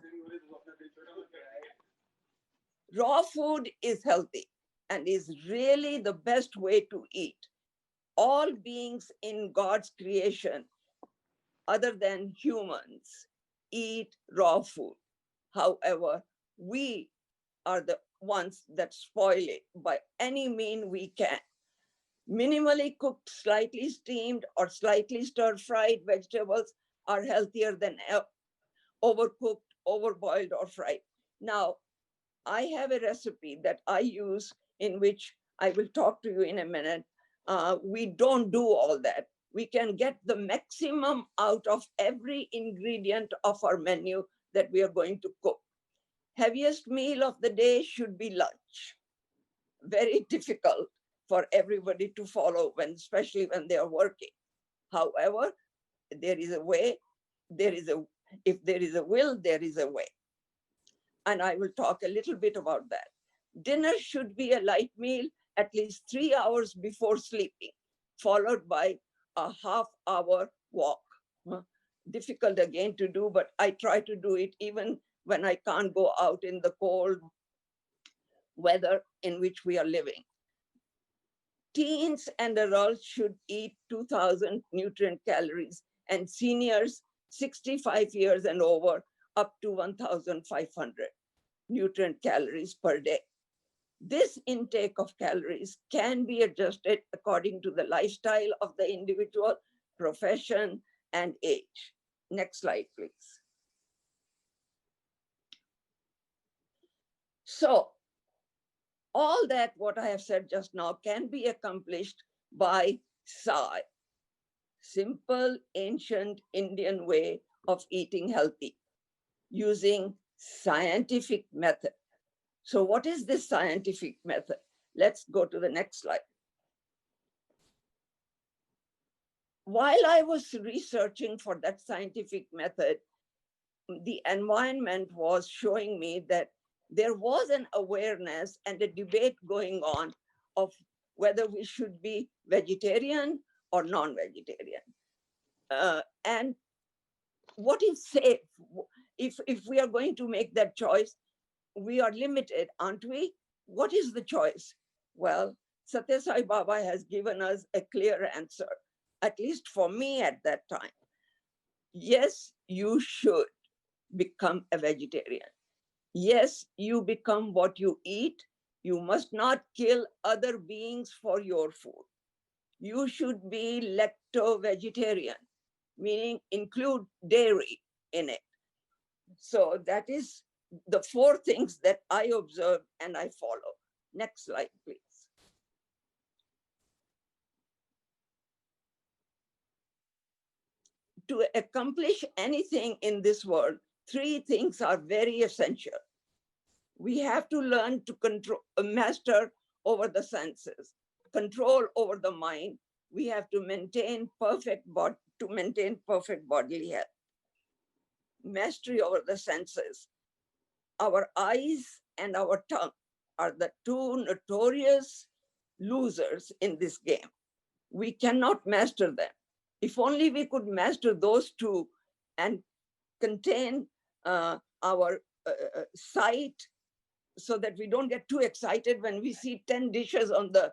Raw food is healthy and is really the best way to eat. All beings in God's creation, other than humans, eat raw food. However, we are the ones that spoil it by any mean we can. Minimally cooked, slightly steamed, or slightly stir-fried vegetables are healthier than overcooked, overboiled, or fried. Now, I have a recipe that I use in which I will talk to you in a minute. We don't do all that. We can get the maximum out of every ingredient of our menu that we are going to cook. Heaviest meal of the day should be lunch. Very difficult for everybody to follow, especially when they are working. However, there is a way, if there is a will, there is a way. And I will talk a little bit about that. Dinner should be a light meal at least 3 hours before sleeping, followed by a half-hour walk. Difficult again to do, but I try to do it even when I can't go out in the cold weather in which we are living. Teens and adults should eat 2,000 nutrient calories, and seniors 65 years and over up to 1,500 nutrient calories per day. This intake of calories can be adjusted according to the lifestyle of the individual, profession, and age. Next slide, please. So, all that what I have said just now can be accomplished by Sai, simple ancient Indian way of eating healthy using scientific method. So what is this scientific method? Let's go to the next slide. While I was researching for that scientific method, the environment was showing me that there was an awareness and a debate going on of whether we should be vegetarian or non-vegetarian. And what is safe? If we are going to make that choice, we are limited, aren't we? What is the choice? Well, Satya Sai Baba has given us a clear answer, at least for me at that time. Yes, you should become a vegetarian. Yes, you become what you eat. You must not kill other beings for your food. You should be lacto-vegetarian, meaning include dairy in it. So that is the 4 things that I observe and I follow. Next slide, please. To accomplish anything in this world, three things are very essential. We have to learn to master over the senses, control over the mind. We have to maintain perfect bodily health. Mastery over the senses. Our eyes and our tongue are the two notorious losers in this game. We cannot master them. If only we could master those two and contain our sight, so that we don't get too excited when we see 10 dishes on the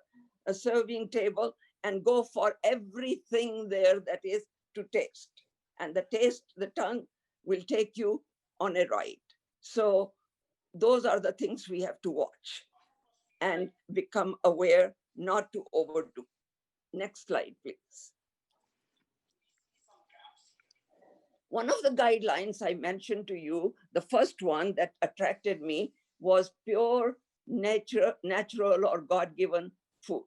serving table and go for everything there that is to taste. And the tongue will take you on a ride. So those are the things we have to watch and become aware not to overdo. Next slide, please. One of the guidelines I mentioned to you, the first one that attracted me, was pure natural or God-given food.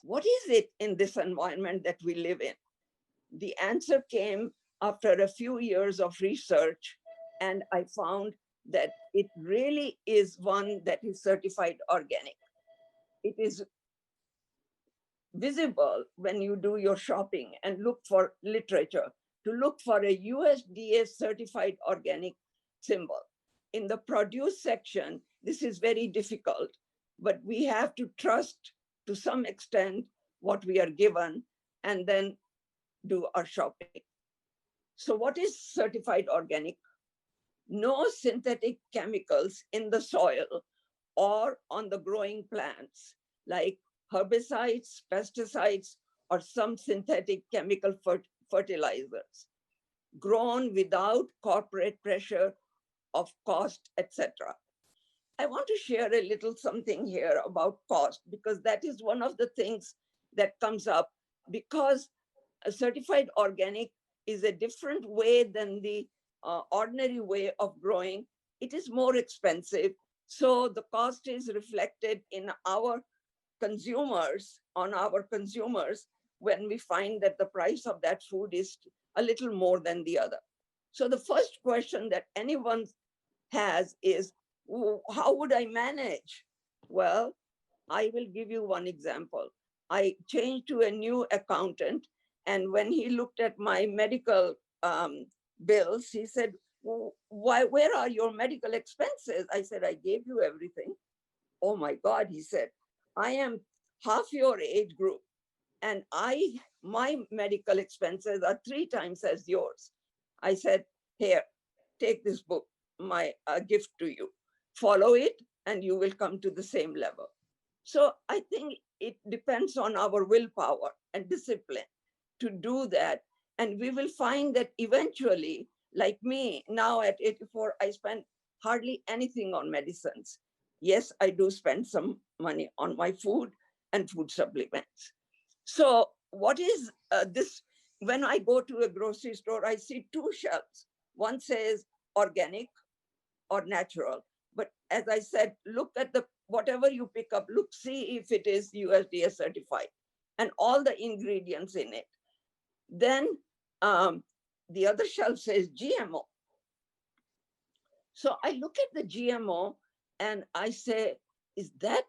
What is it in this environment that we live in? The answer came after a few years of research, and I found that it really is one that is certified organic. It is visible when you do your shopping and look for literature, to look for a USDA certified organic symbol. In the produce section, this is very difficult, but we have to trust to some extent what we are given and then do our shopping. So what is certified organic? No synthetic chemicals in the soil or on the growing plants, like herbicides, pesticides, or some synthetic chemical fertilizers, grown without corporate pressure of cost, etc. I want to share a little something here about cost, because that is one of the things that comes up, because a certified organic is a different way than the ordinary way of growing. It is more expensive. So the cost is reflected in our consumers, on our consumers, when we find that the price of that food is a little more than the other. So the first question that anyone has is, how would I manage? Well, I will give you one example. I changed to a new accountant, and when he looked at my medical bills, he said, where are your medical expenses? I said, I gave you everything. Oh my God, he said, I am half your age group, and my medical expenses are 3 times as yours. I said, here, take this book, my gift to you. Follow it, and you will come to the same level. So I think it depends on our willpower and discipline to do that. And we will find that eventually, like me, now at 84, I spend hardly anything on medicines. Yes, I do spend some money on my food and food supplements. So what is this? When I go to a grocery store, I see 2 shelves. One says organic or natural. But as I said, look at whatever you pick up, see if it is USDA certified and all the ingredients in it. Then the other shelf says GMO. So I look at the GMO and I say, is that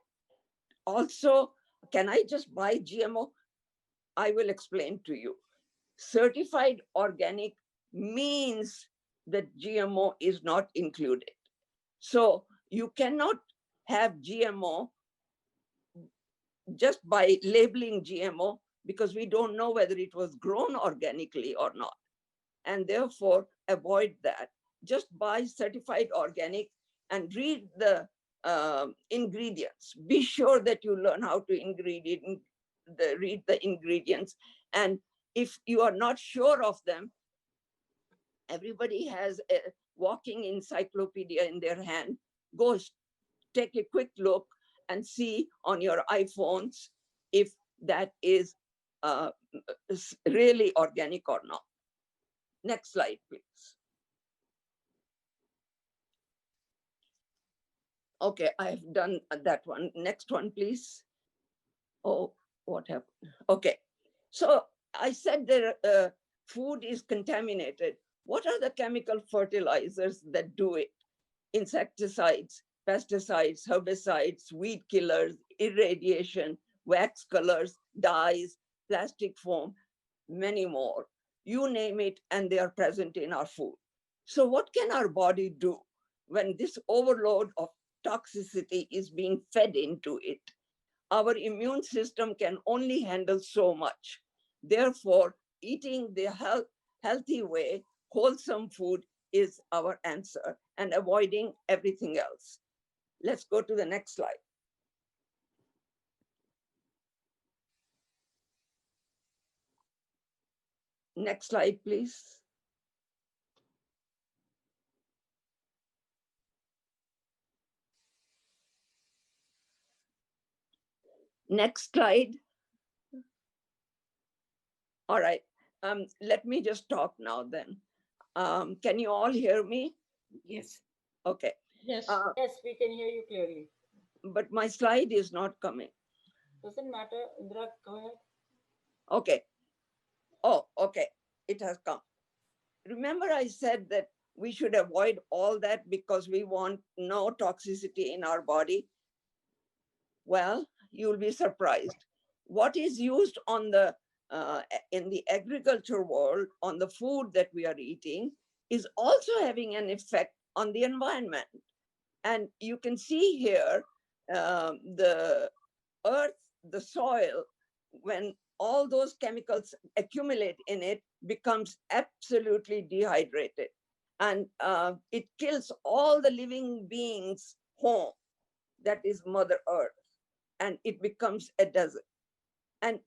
also, can I just buy GMO? I will explain to you. Certified organic means that GMO is not included. So you cannot have GMO just by labeling GMO, because we don't know whether it was grown organically or not. And therefore, avoid that. Just buy certified organic and read the ingredients. Be sure that you learn how to read the ingredients. And if you are not sure of them, everybody has a walking encyclopedia in their hand. Go take a quick look and see on your iPhones if that is really organic or not. Next slide, please. Okay, I've done that one. Next one, please. Oh, what happened? Okay, so I said that food is contaminated. What are the chemical fertilizers that do it? Insecticides, pesticides, herbicides, weed killers, irradiation, wax colors, dyes, plastic foam, many more. You name it, and they are present in our food. So, what can our body do when this overload of toxicity is being fed into it? Our immune system can only handle so much. Therefore, eating the healthy way, wholesome food is our answer, and avoiding everything else. Let's go to the next slide. Next slide, please. Next slide. All right. Let me just talk now then. Can you all hear me? Yes. Okay. Yes. Yes, we can hear you clearly. But my slide is not coming. Doesn't matter. Indra, go ahead. Okay. Oh, okay. It has come. Remember, I said that we should avoid all that because we want no toxicity in our body. Well, you'll be surprised. What is used on the in the agriculture world on the food that we are eating is also having an effect on the environment. And you can see here the earth, the soil, when all those chemicals accumulate in it, becomes absolutely dehydrated. And it kills all the living beings' home, that is Mother Earth, and it becomes a desert. And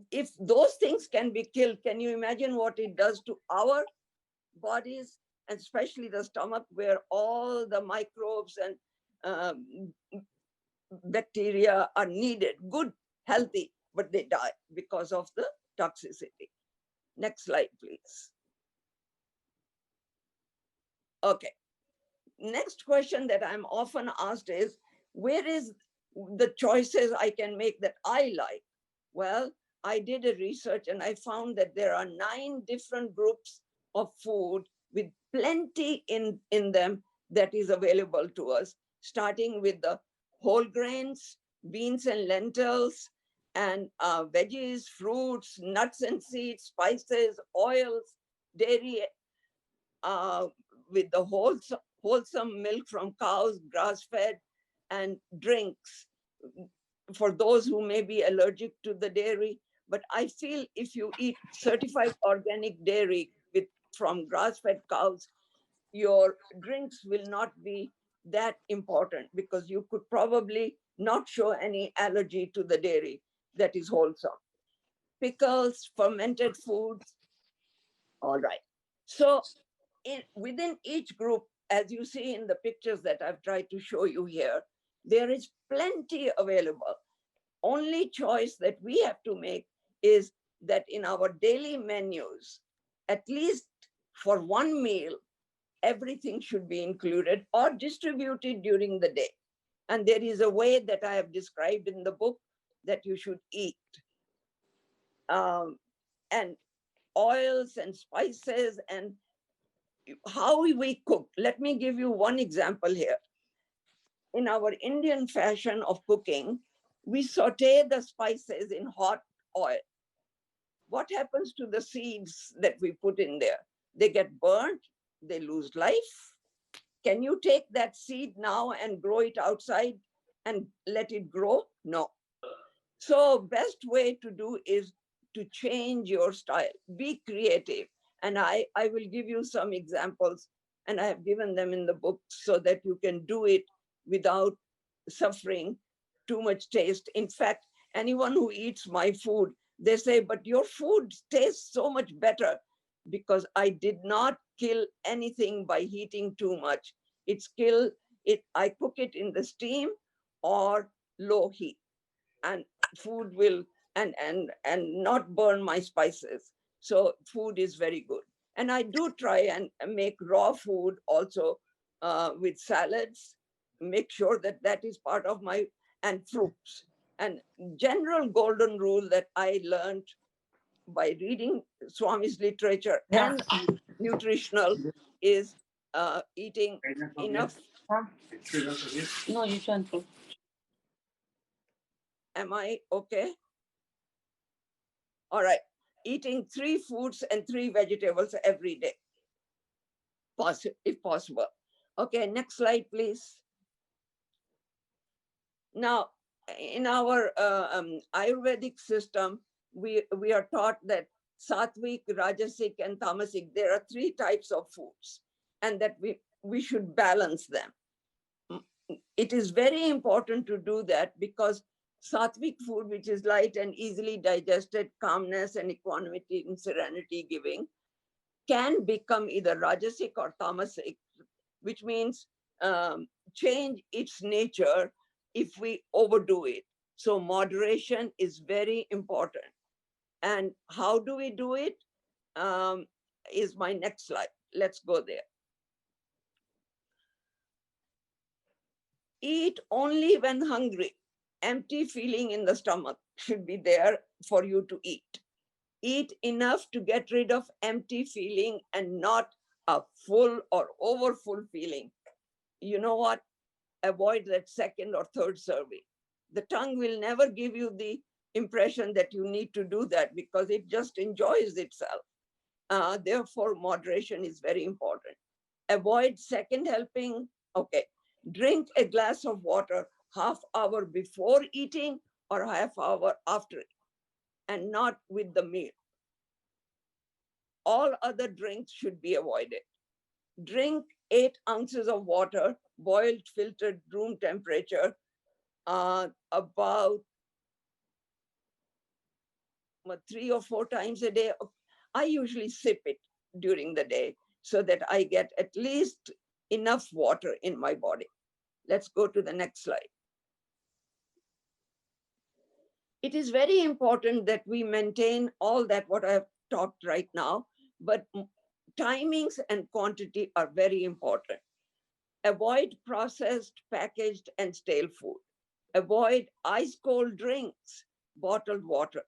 if those things can be killed, can you imagine what it does to our bodies, and especially the stomach, where all the microbes and bacteria are needed, good, healthy, but they die because of the toxicity. Next slide, please. Okay. Next question that I'm often asked is, where is the choices I can make that I like? Well, I did a research and I found that there are 9 different groups of food with plenty in them that is available to us, starting with the whole grains, beans and lentils, and veggies, fruits, nuts and seeds, spices, oils, dairy, with the wholesome milk from cows, grass-fed, and drinks for those who may be allergic to the dairy. But I feel if you eat certified organic dairy from grass-fed cows, your drinks will not be that important because you could probably not show any allergy to the dairy that is wholesome. Pickles, fermented foods, all right. So within each group, as you see in the pictures that I've tried to show you here, there is plenty available. Only choice that we have to make is that in our daily menus, at least for one meal, everything should be included or distributed during the day. And there is a way that I have described in the book that you should eat. And oils and spices and how we cook. Let me give you one example here. In our Indian fashion of cooking, we saute the spices in hot oil. What happens to the seeds that we put in there? They get burnt, they lose life. Can you take that seed now and grow it outside and let it grow? No. So best way to do is to change your style, be creative. And I will give you some examples, and I have given them in the book so that you can do it without suffering too much taste. In fact, anyone who eats my food, they say, but your food tastes so much better because I did not kill anything by heating too much. I cook it in the steam or low heat, and food will and not burn my spices. So food is very good. And I do try and make raw food also with salads make sure that that is part of my, and fruits. And general golden rule that I learned by reading Swami's literature and nutritional is eating enough. No, you can't. Am I okay? All right. Eating 3 fruits and 3 vegetables every day, if possible. Okay, next slide, please. Now, in our Ayurvedic system, we are taught that sattvic, rajasic, and tamasic, there are 3 types of foods, and that we should balance them. It is very important to do that because sattvic food, which is light and easily digested, calmness and equanimity and serenity giving, can become either rajasic or tamasic, which means change its nature if we overdo it. So moderation is very important. And how do we do it? Is my next slide. Let's go there. Eat only when hungry. Empty feeling in the stomach should be there for you to eat. Eat enough to get rid of empty feeling and not a full or overfull feeling. You know what? Avoid that second or third serving. The tongue will never give you the impression that you need to do that because it just enjoys itself. Therefore, moderation is very important. Avoid second helping. Okay. Drink a glass of water half hour before eating or half hour after it, and not with the meal. All other drinks should be avoided. Drink 8 ounces of water, boiled, filtered, room temperature, about 3 or 4 times a day. I usually sip it during the day so that I get at least enough water in my body. Let's go to the next slide. It is very important that we maintain all that what I have talked right now, but timings and quantity are very important. Avoid processed, packaged, and stale food. Avoid ice cold drinks, bottled water,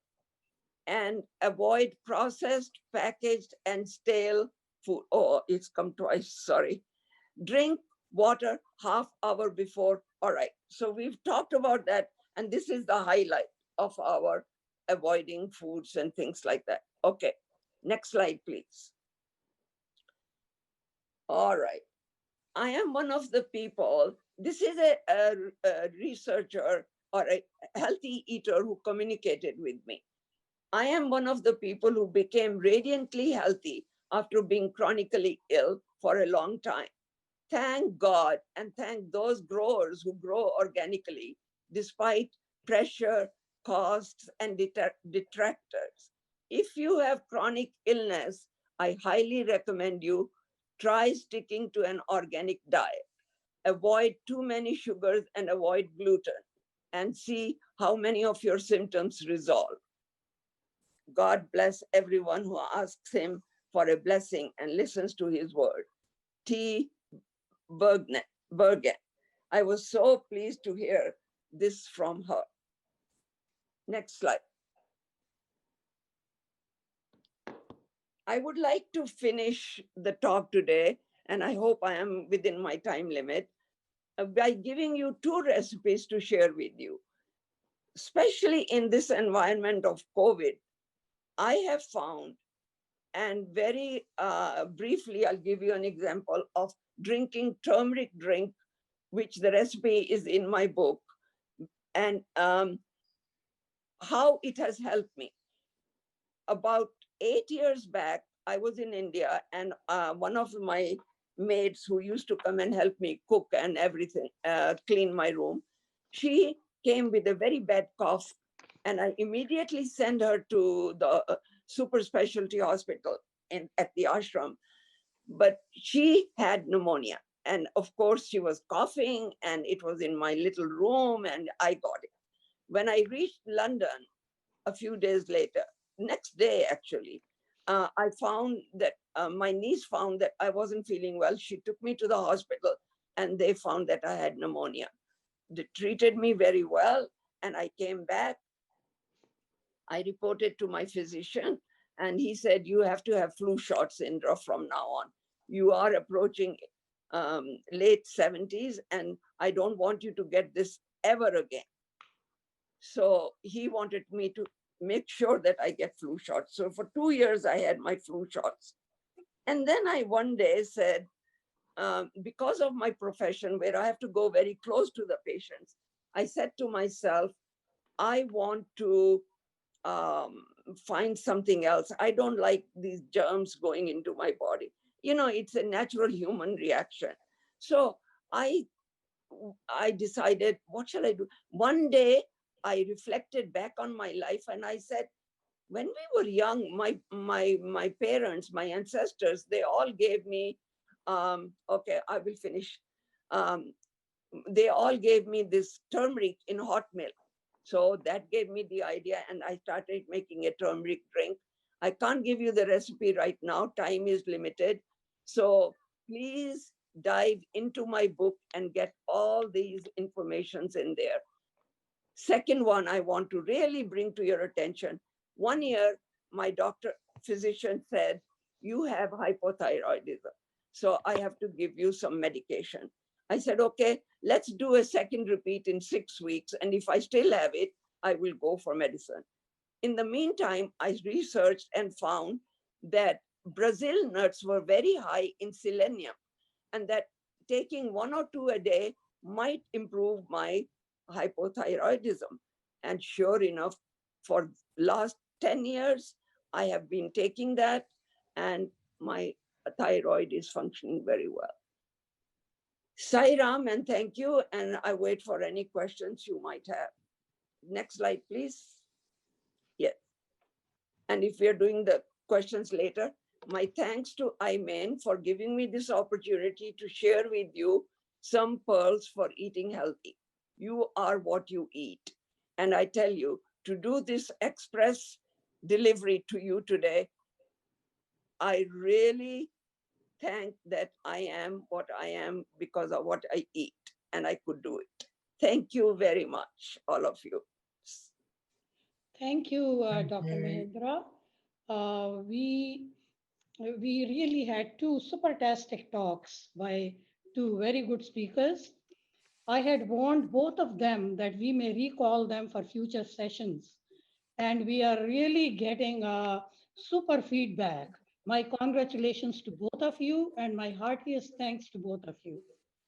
and avoid processed, packaged, and stale food. Oh, it's come twice, sorry. Drink water half hour before. All right, so we've talked about that, and this is the highlight of our avoiding foods and things like that. Okay, next slide, please. All right. I am one of the people, this is a researcher or a healthy eater who communicated with me. I am one of the people who became radiantly healthy after being chronically ill for a long time. Thank God and thank those growers who grow organically despite pressure, costs, and detractors. If you have chronic illness, I highly recommend you try sticking to an organic diet. Avoid too many sugars and avoid gluten, and see how many of your symptoms resolve. God bless everyone who asks him for a blessing and listens to his word. T. Bergen. I was so pleased to hear this from her. Next slide. I would like to finish the talk today, and I hope I am within my time limit, by giving you 2 recipes to share with you. Especially in this environment of COVID, I have found, and very briefly, I'll give you an example of drinking turmeric drink, which the recipe is in my book, and how it has helped me. About 8 years back, I was in India, and one of my maids who used to come and help me cook and everything, clean my room, she came with a very bad cough, and I immediately sent her to the super specialty hospital at the ashram. But she had pneumonia, and of course she was coughing, and it was in my little room, and I got it. When I reached London a few days later, next day actually, I found that my niece found that I wasn't feeling well. She took me to the hospital. and they found that I had pneumonia. They treated me very well, and I came back. I reported to my physician, and he said, you have to have flu shots, Indra, from now on. You are approaching late 70s, and I don't want you to get this ever again. So he wanted me to make sure that I get flu shots. So for 2 years, I had my flu shots. And then I one day said, because of my profession where I have to go very close to the patients, I said to myself, I want to find something else. I don't like these germs going into my body. You know, it's a natural human reaction. So I decided, what shall I do? One day I reflected back on my life and I said, when we were young, my parents, my ancestors, they all gave me, okay, I will finish. They all gave me this turmeric in hot milk. So that gave me the idea, and I started making a turmeric drink. I can't give you the recipe right now. Time is limited. So please dive into my book and get all these informations in there. Second one, I want to really bring to your attention. 1 year, my physician said, you have hypothyroidism. So I have to give you some medication. I said, okay, let's do a second repeat in 6 weeks. And if I still have it, I will go for medicine. In the meantime, I researched and found that Brazil nuts were very high in selenium, and that taking 1 or 2 a day might improve my hypothyroidism. And sure enough, for last 10 years, I have been taking that, and my thyroid is functioning very well. Sai Ram, and thank you. And I wait for any questions you might have. Next slide, please. Yes. And if we are doing the questions later, my thanks to IMANE for giving me this opportunity to share with you some pearls for eating healthy. You are what you eat. And I tell you, to do this express delivery to you today, I really thank that I am what I am because of what I eat, and I could do it. Thank you very much, all of you. Thank you, Dr. Mohindra. We really had two supertastic talks by two very good speakers. I had warned both of them that we may recall them for future sessions. And we are really getting super feedback. My congratulations to both of you and my heartiest thanks to both of you.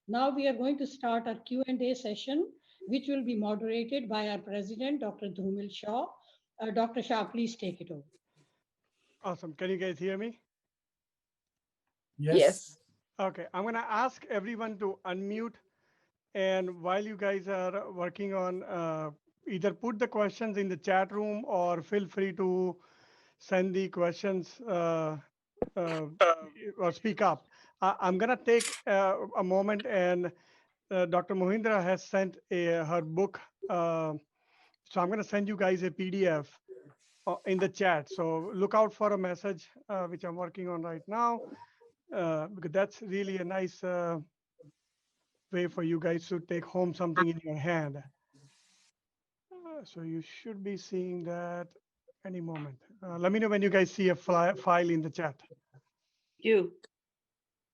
Now we are going to start our Q&A session, which will be moderated by our president, Dr. Dhrumil Shaw. Dr. Shah, please take it over. Awesome. Can you guys hear me? Yes. Okay, I'm gonna ask everyone to unmute, and while you guys are working on, either put the questions in the chat room or feel free to send the questions or speak up. I'm gonna take a moment, and Dr. Mohindra has sent her book, so I'm gonna send you guys a PDF in the chat. So look out for a message which I'm working on right now. Because that's really a nice way for you guys to take home something in your hand. So you should be seeing that any moment. Let me know when you guys see a file in the chat. You.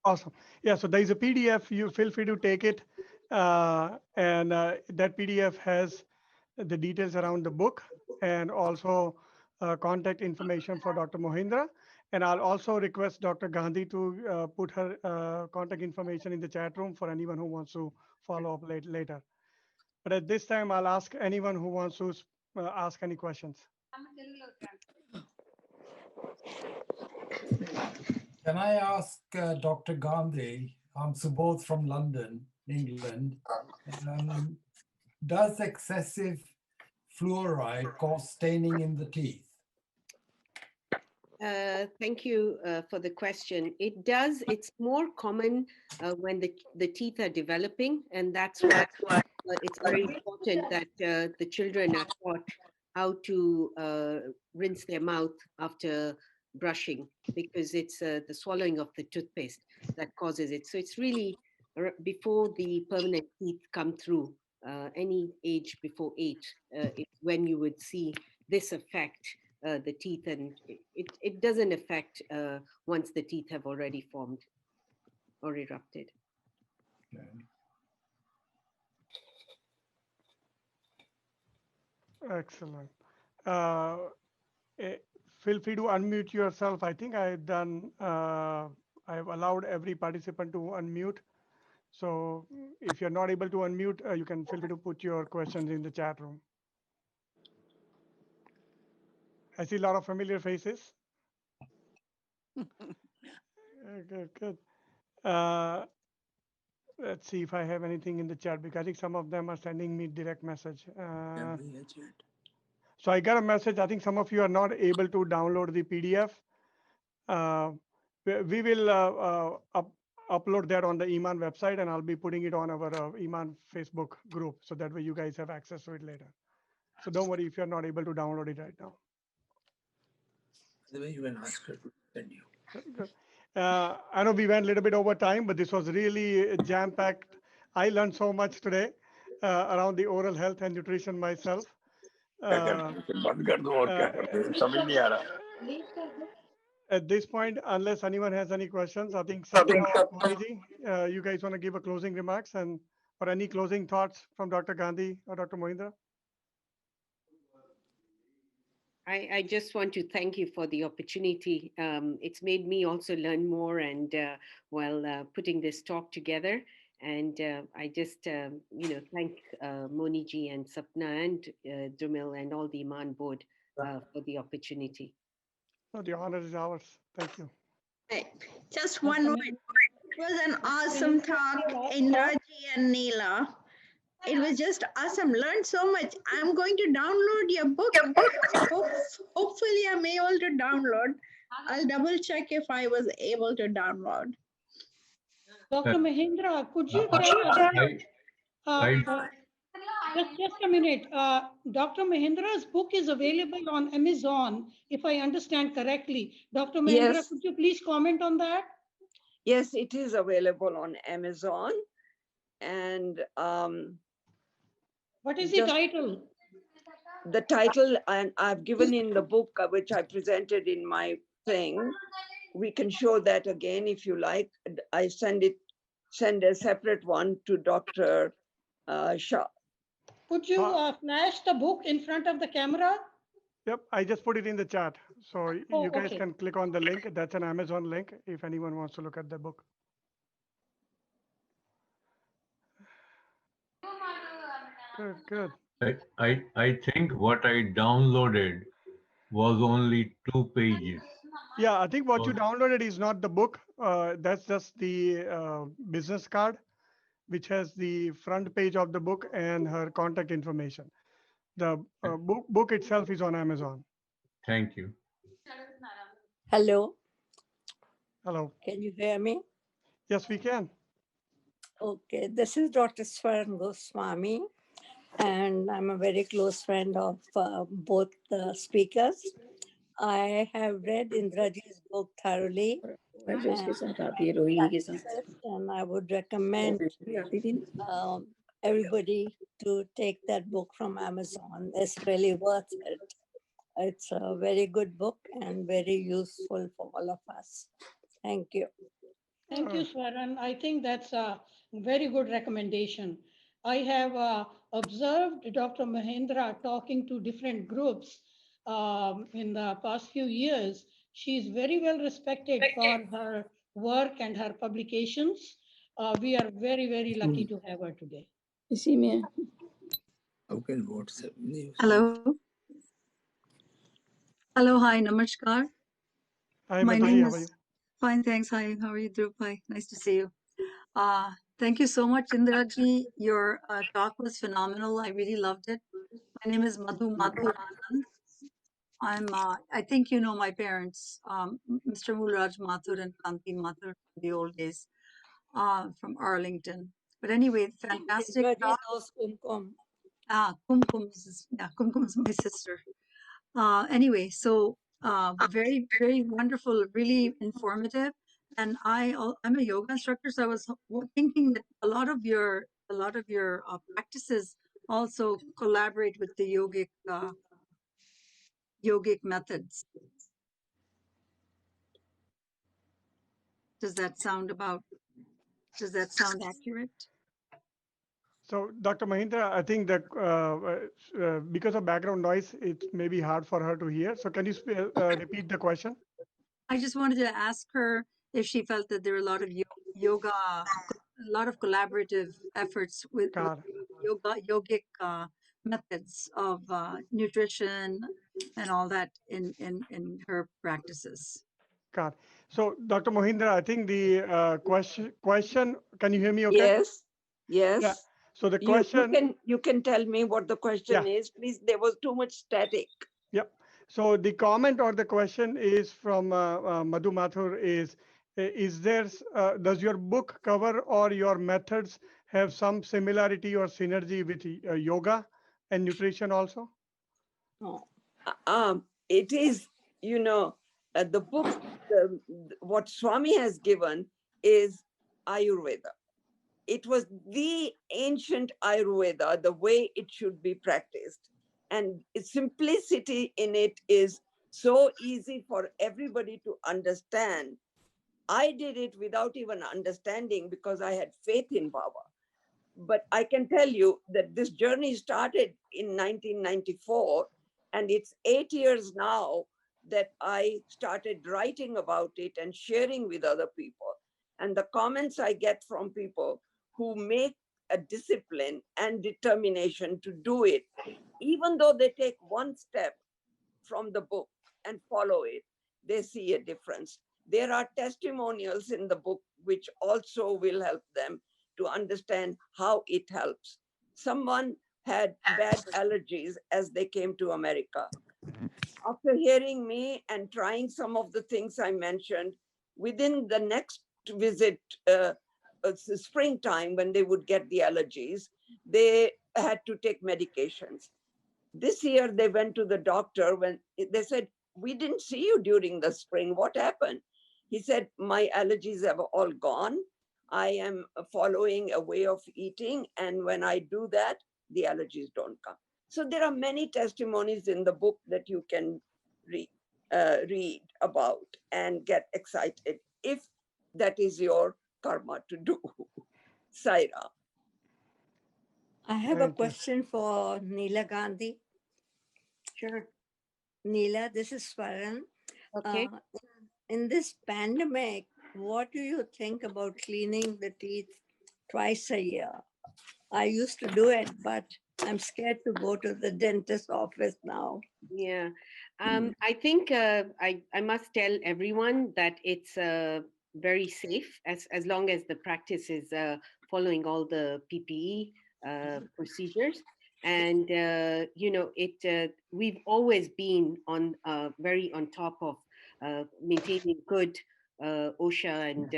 Awesome. Yeah, so there is a PDF. You feel free to take it. And that PDF has the details around the book and also contact information for Dr. Mohindra. And I'll also request Dr. Gandhi to put her contact information in the chat room for anyone who wants to follow up later. But at this time, I'll ask anyone who wants to ask any questions. Can I ask Dr. Gandhi? I'm Subodh from London, England. Does excessive fluoride cause staining in the teeth? Thank you for the question. It does. It's more common when the teeth are developing, and that's why it's very important that the children are taught how to rinse their mouth after brushing, because it's the swallowing of the toothpaste that causes it. So it's really before the permanent teeth come through, any age before 8, when you would see this affect the teeth, and it doesn't affect once the teeth have already formed or erupted. Excellent. Feel free to unmute yourself. I think I've allowed every participant to unmute. So if you're not able to unmute, you can feel free to put your questions in the chat room. I see a lot of familiar faces. Good, good. Let's see if I have anything in the chat, because I think some of them are sending me direct message. So I got a message. I think some of you are not able to download the PDF. We will upload that on the IMANE website, and I'll be putting it on our IMANE Facebook group, so that way you guys have access to it later. So don't worry if you're not able to download it right now. The way you can ask her to send you. Good. I know we went a little bit over time, but this was really jam-packed. I learned so much today around the oral health and nutrition myself. At this point, unless anyone has any questions, I think Sapna or Moniji, you guys want to give a closing remarks or any closing thoughts from Dr. Gandhi or Dr. Mohindra? I just want to thank you for the opportunity. It's made me also learn more, and while putting this talk together. And I just, thank Moniji and Sapna and Dumil and all the IMANE board for the opportunity. No, the honor is ours. Thank you. Just one word. It was an awesome talk, Indra ji and Neela. It was just awesome. Learned so much. I'm going to download your book. Hopefully, I'm able to download. I'll double check if I was able to download. Dr. Mohindra, could you tell us? Just a minute. Dr. Mohindra's book is available on Amazon, if I understand correctly. Dr. Mohindra, Yes. could you please comment on that? Yes, it is available on Amazon. And what is the title? The title, and I've given in the book, which I presented in my thing. We can show that again if you like. I send a separate one to Dr. Shah. Could you flash the book in front of the camera? Yep, I just put it in the chat. So you guys can click on the link. That's an Amazon link if anyone wants to look at the book. Good, good. I think what I downloaded was only 2 pages. Yeah, I think what you downloaded is not the book. That's just the business card, which has the front page of the book and her contact information. The book itself is on Amazon. Thank you. Hello. Hello. Can you hear me? Yes, we can. Okay, this is Dr. Swaran Goswami, and I'm a very close friend of both the speakers. I have read Indraji's book thoroughly, and I would recommend everybody to take that book from Amazon. It's really worth it. It's a very good book and very useful for all of us. Thank you. Thank you, Swaran. I think that's a very good recommendation. I have observed Dr. Mohindra talking to different groups in the past few years. She's very well respected for her work and her publications. We are very, very lucky to have her today. Hello. Hello, hi, namaskar. Hi, my Mataji, name how are is you? fine, thanks. Hi, how are you, Dhruv? Hi, nice to see you. Thank you so much, Indraji. Your talk was phenomenal. I really loved it. My name is Madhu Anand. I think you know my parents, Mr. Mulraj Mathur and Kanti Mathur from the old days, from Arlington. But anyway, fantastic talk. Kumkum is my sister. Anyway, so very, very wonderful, really informative. And I'm a yoga instructor, so I was thinking that a lot of your practices also collaborate with the yogic methods. Does that sound accurate? So, Dr. Mohindra, I think that because of background noise, it may be hard for her to hear. So, can you repeat the question? I just wanted to ask her if she felt that there were a lot of yoga, a lot of collaborative efforts with yogic methods of nutrition and all that in her practices. God. So, Dr. Mohindra, I think the question, can you hear me okay? Yes, yes. Yeah. So the question... You can tell me what the question is, please. There was too much static. Yep. So the comment or the question is from Madhu Mathur is there, does your book cover or your methods have some similarity or synergy with yoga and nutrition also? It is, the book, what Swami has given is Ayurveda. It was the ancient Ayurveda, the way it should be practiced. And its simplicity in it is so easy for everybody to understand. I did it without even understanding because I had faith in Baba. But I can tell you that this journey started in 1994, and it's 8 years now that I started writing about it and sharing with other people. And the comments I get from people who make a discipline and determination to do it, even though they take one step from the book and follow it, they see a difference. There are testimonials in the book which also will help them to understand how it helps. Someone had bad allergies as they came to America. After hearing me and trying some of the things I mentioned, within the next visit, springtime, when they would get the allergies, they had to take medications. This year they went to the doctor when they said, "We didn't see you during the spring. What happened?" He said, "My allergies have all gone. I am following a way of eating, and when I do that, the allergies don't come." So there are many testimonies in the book that you can read about and get excited if that is your karma to do. Saira. I have a question for Neela Gandhi. Sure. Neela, this is Swaran. Okay. In this pandemic, what do you think about cleaning the teeth twice a year? I used to do it, but I'm scared to go to the dentist office now. Yeah, I think I must tell everyone that it's very safe as long as the practice is following all the PPE procedures. And we've always been on very on top of maintaining good OSHA and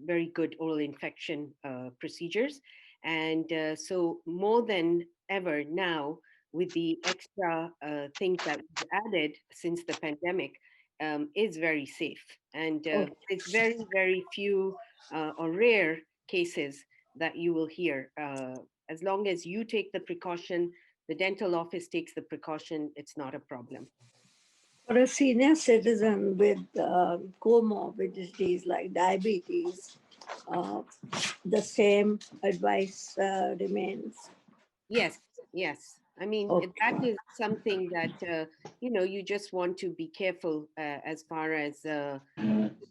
very good oral infection procedures. And so more than ever now, with the extra things that we've added since the pandemic, is very safe. And it's very, very few or rare cases that you will hear. As long as you take the precaution, the dental office takes the precaution, it's not a problem. For a senior citizen with comorbidities like diabetes, the same advice remains. Yes, yes. I mean, that is something that, you just want to be careful as far as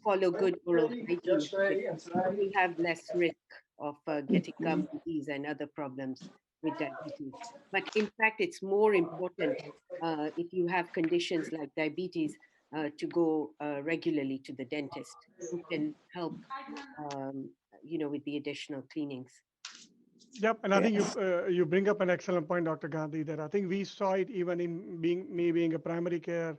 follow good oral hygiene. You have less risk of getting gum disease and other problems with diabetes. But in fact, it's more important if you have conditions like diabetes to go regularly to the dentist who can help, with the additional cleanings. Yep, and I think you bring up an excellent point, Dr. Gandhi, that I think we saw it even in being a primary care.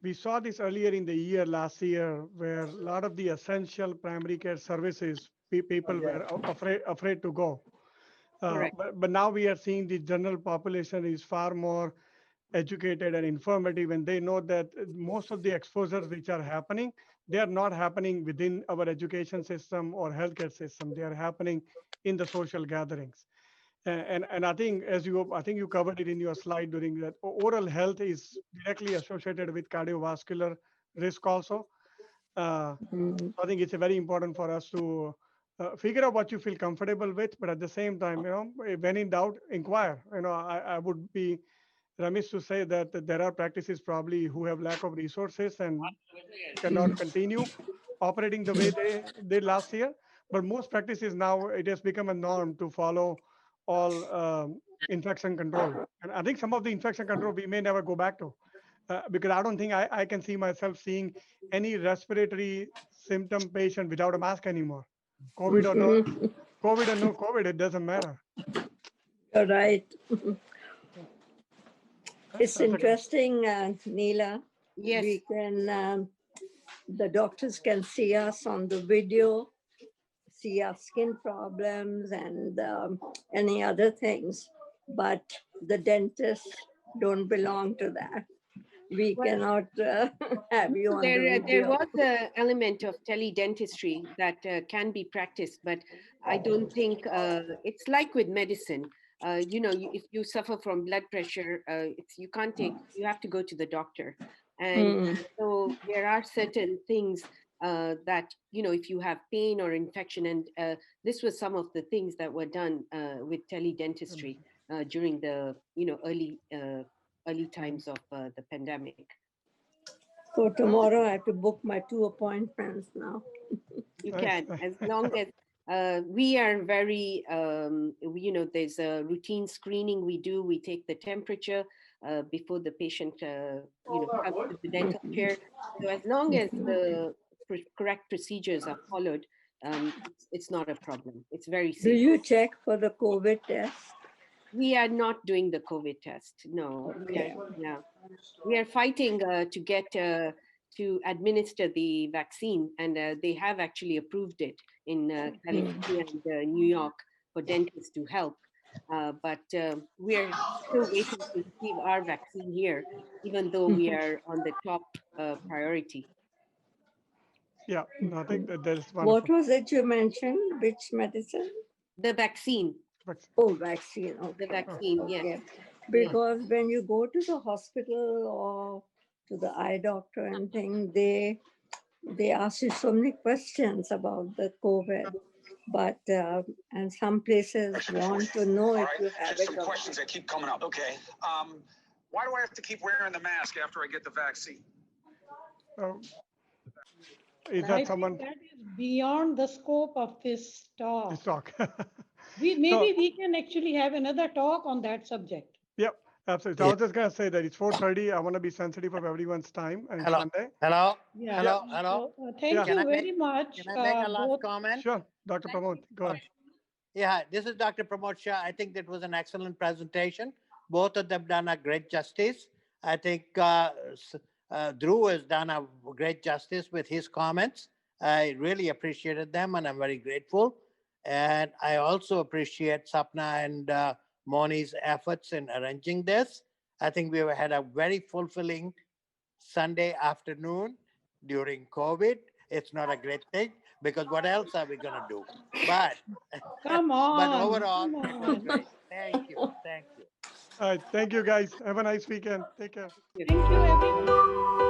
We saw this earlier in the year, last year, where a lot of the essential primary care services, people were afraid to go. But now we are seeing the general population is far more educated and informative, and they know that most of the exposures which are happening, they are not happening within our education system or healthcare system. They are happening in the social gatherings. And I think I think you covered it in your slide during that oral health is directly associated with cardiovascular risk also. I think it's very important for us to figure out what you feel comfortable with, but at the same time, when in doubt, inquire. I would be remiss to say that there are practices probably who have lack of resources and cannot continue operating the way they did last year. But most practices now, it has become a norm to follow all infection control. And I think some of the infection control we may never go back to because I don't think I can see myself seeing any respiratory symptom patient without a mask anymore. COVID or no COVID, it doesn't matter. You're right. It's That's okay. interesting, Neela. Yes. We can, the doctors can see us on the video, see our skin problems and any other things, but the dentists don't belong to that. We Well, cannot have you on the there video. was an element of teledentistry that can be practiced, but I don't think it's like with medicine. If you suffer from blood pressure, you can't you have to go to the doctor. And so there are certain things that, if you have pain or infection, and this was some of the things that were done with teledentistry during the, early times of the pandemic. So tomorrow I have to book my 2 appointments now. You can, as long as we are very, there's a routine screening we do. We take the temperature before the patient, comes to the dental chair. So as long as the correct procedures are followed, it's not a problem. It's very Do safe. you check for the COVID test? We are not doing the COVID test. No, Okay. we are fighting to get to administer the vaccine, and they have actually approved it in California and New York for dentists to help. But we are still waiting to receive our vaccine here, even though we are on the top priority. Yeah, I think that is What wonderful. was it you mentioned? Which medicine? The vaccine. Oh, vaccine. Okay. The vaccine, yes. Okay. Because when you go to the hospital or to the eye doctor and thing, they ask you so many questions about the COVID. But and some places want to know if you have it. Some questions that keep coming up. Okay. Why do I have to keep wearing the mask after I get the vaccine? Is I that think someone? that is beyond the scope of this talk. This talk. Maybe we can actually have another talk on that subject. Yep, absolutely. So I was just gonna say that it's 4:30. I want to be sensitive of everyone's time and Hello. Sunday. Hello. Yeah. Hello. Hello. So, thank you very much. Can I make a last comment? Sure, Dr. Pramod, go ahead. Yeah, this is Dr. Pramod Shah. I think that was an excellent presentation. Both of them done a great justice. I think Dhruv has done a great justice with his comments. I really appreciated them, and I'm very grateful. And I also appreciate Sapna and Moni's efforts in arranging this. I think we had a very fulfilling Sunday afternoon during COVID. It's not a great thing because what else are we going to do? But come on. But overall, it was great. Thank you. Thank you. All right, thank you guys. Have a nice weekend. Take care. Thank you, everyone.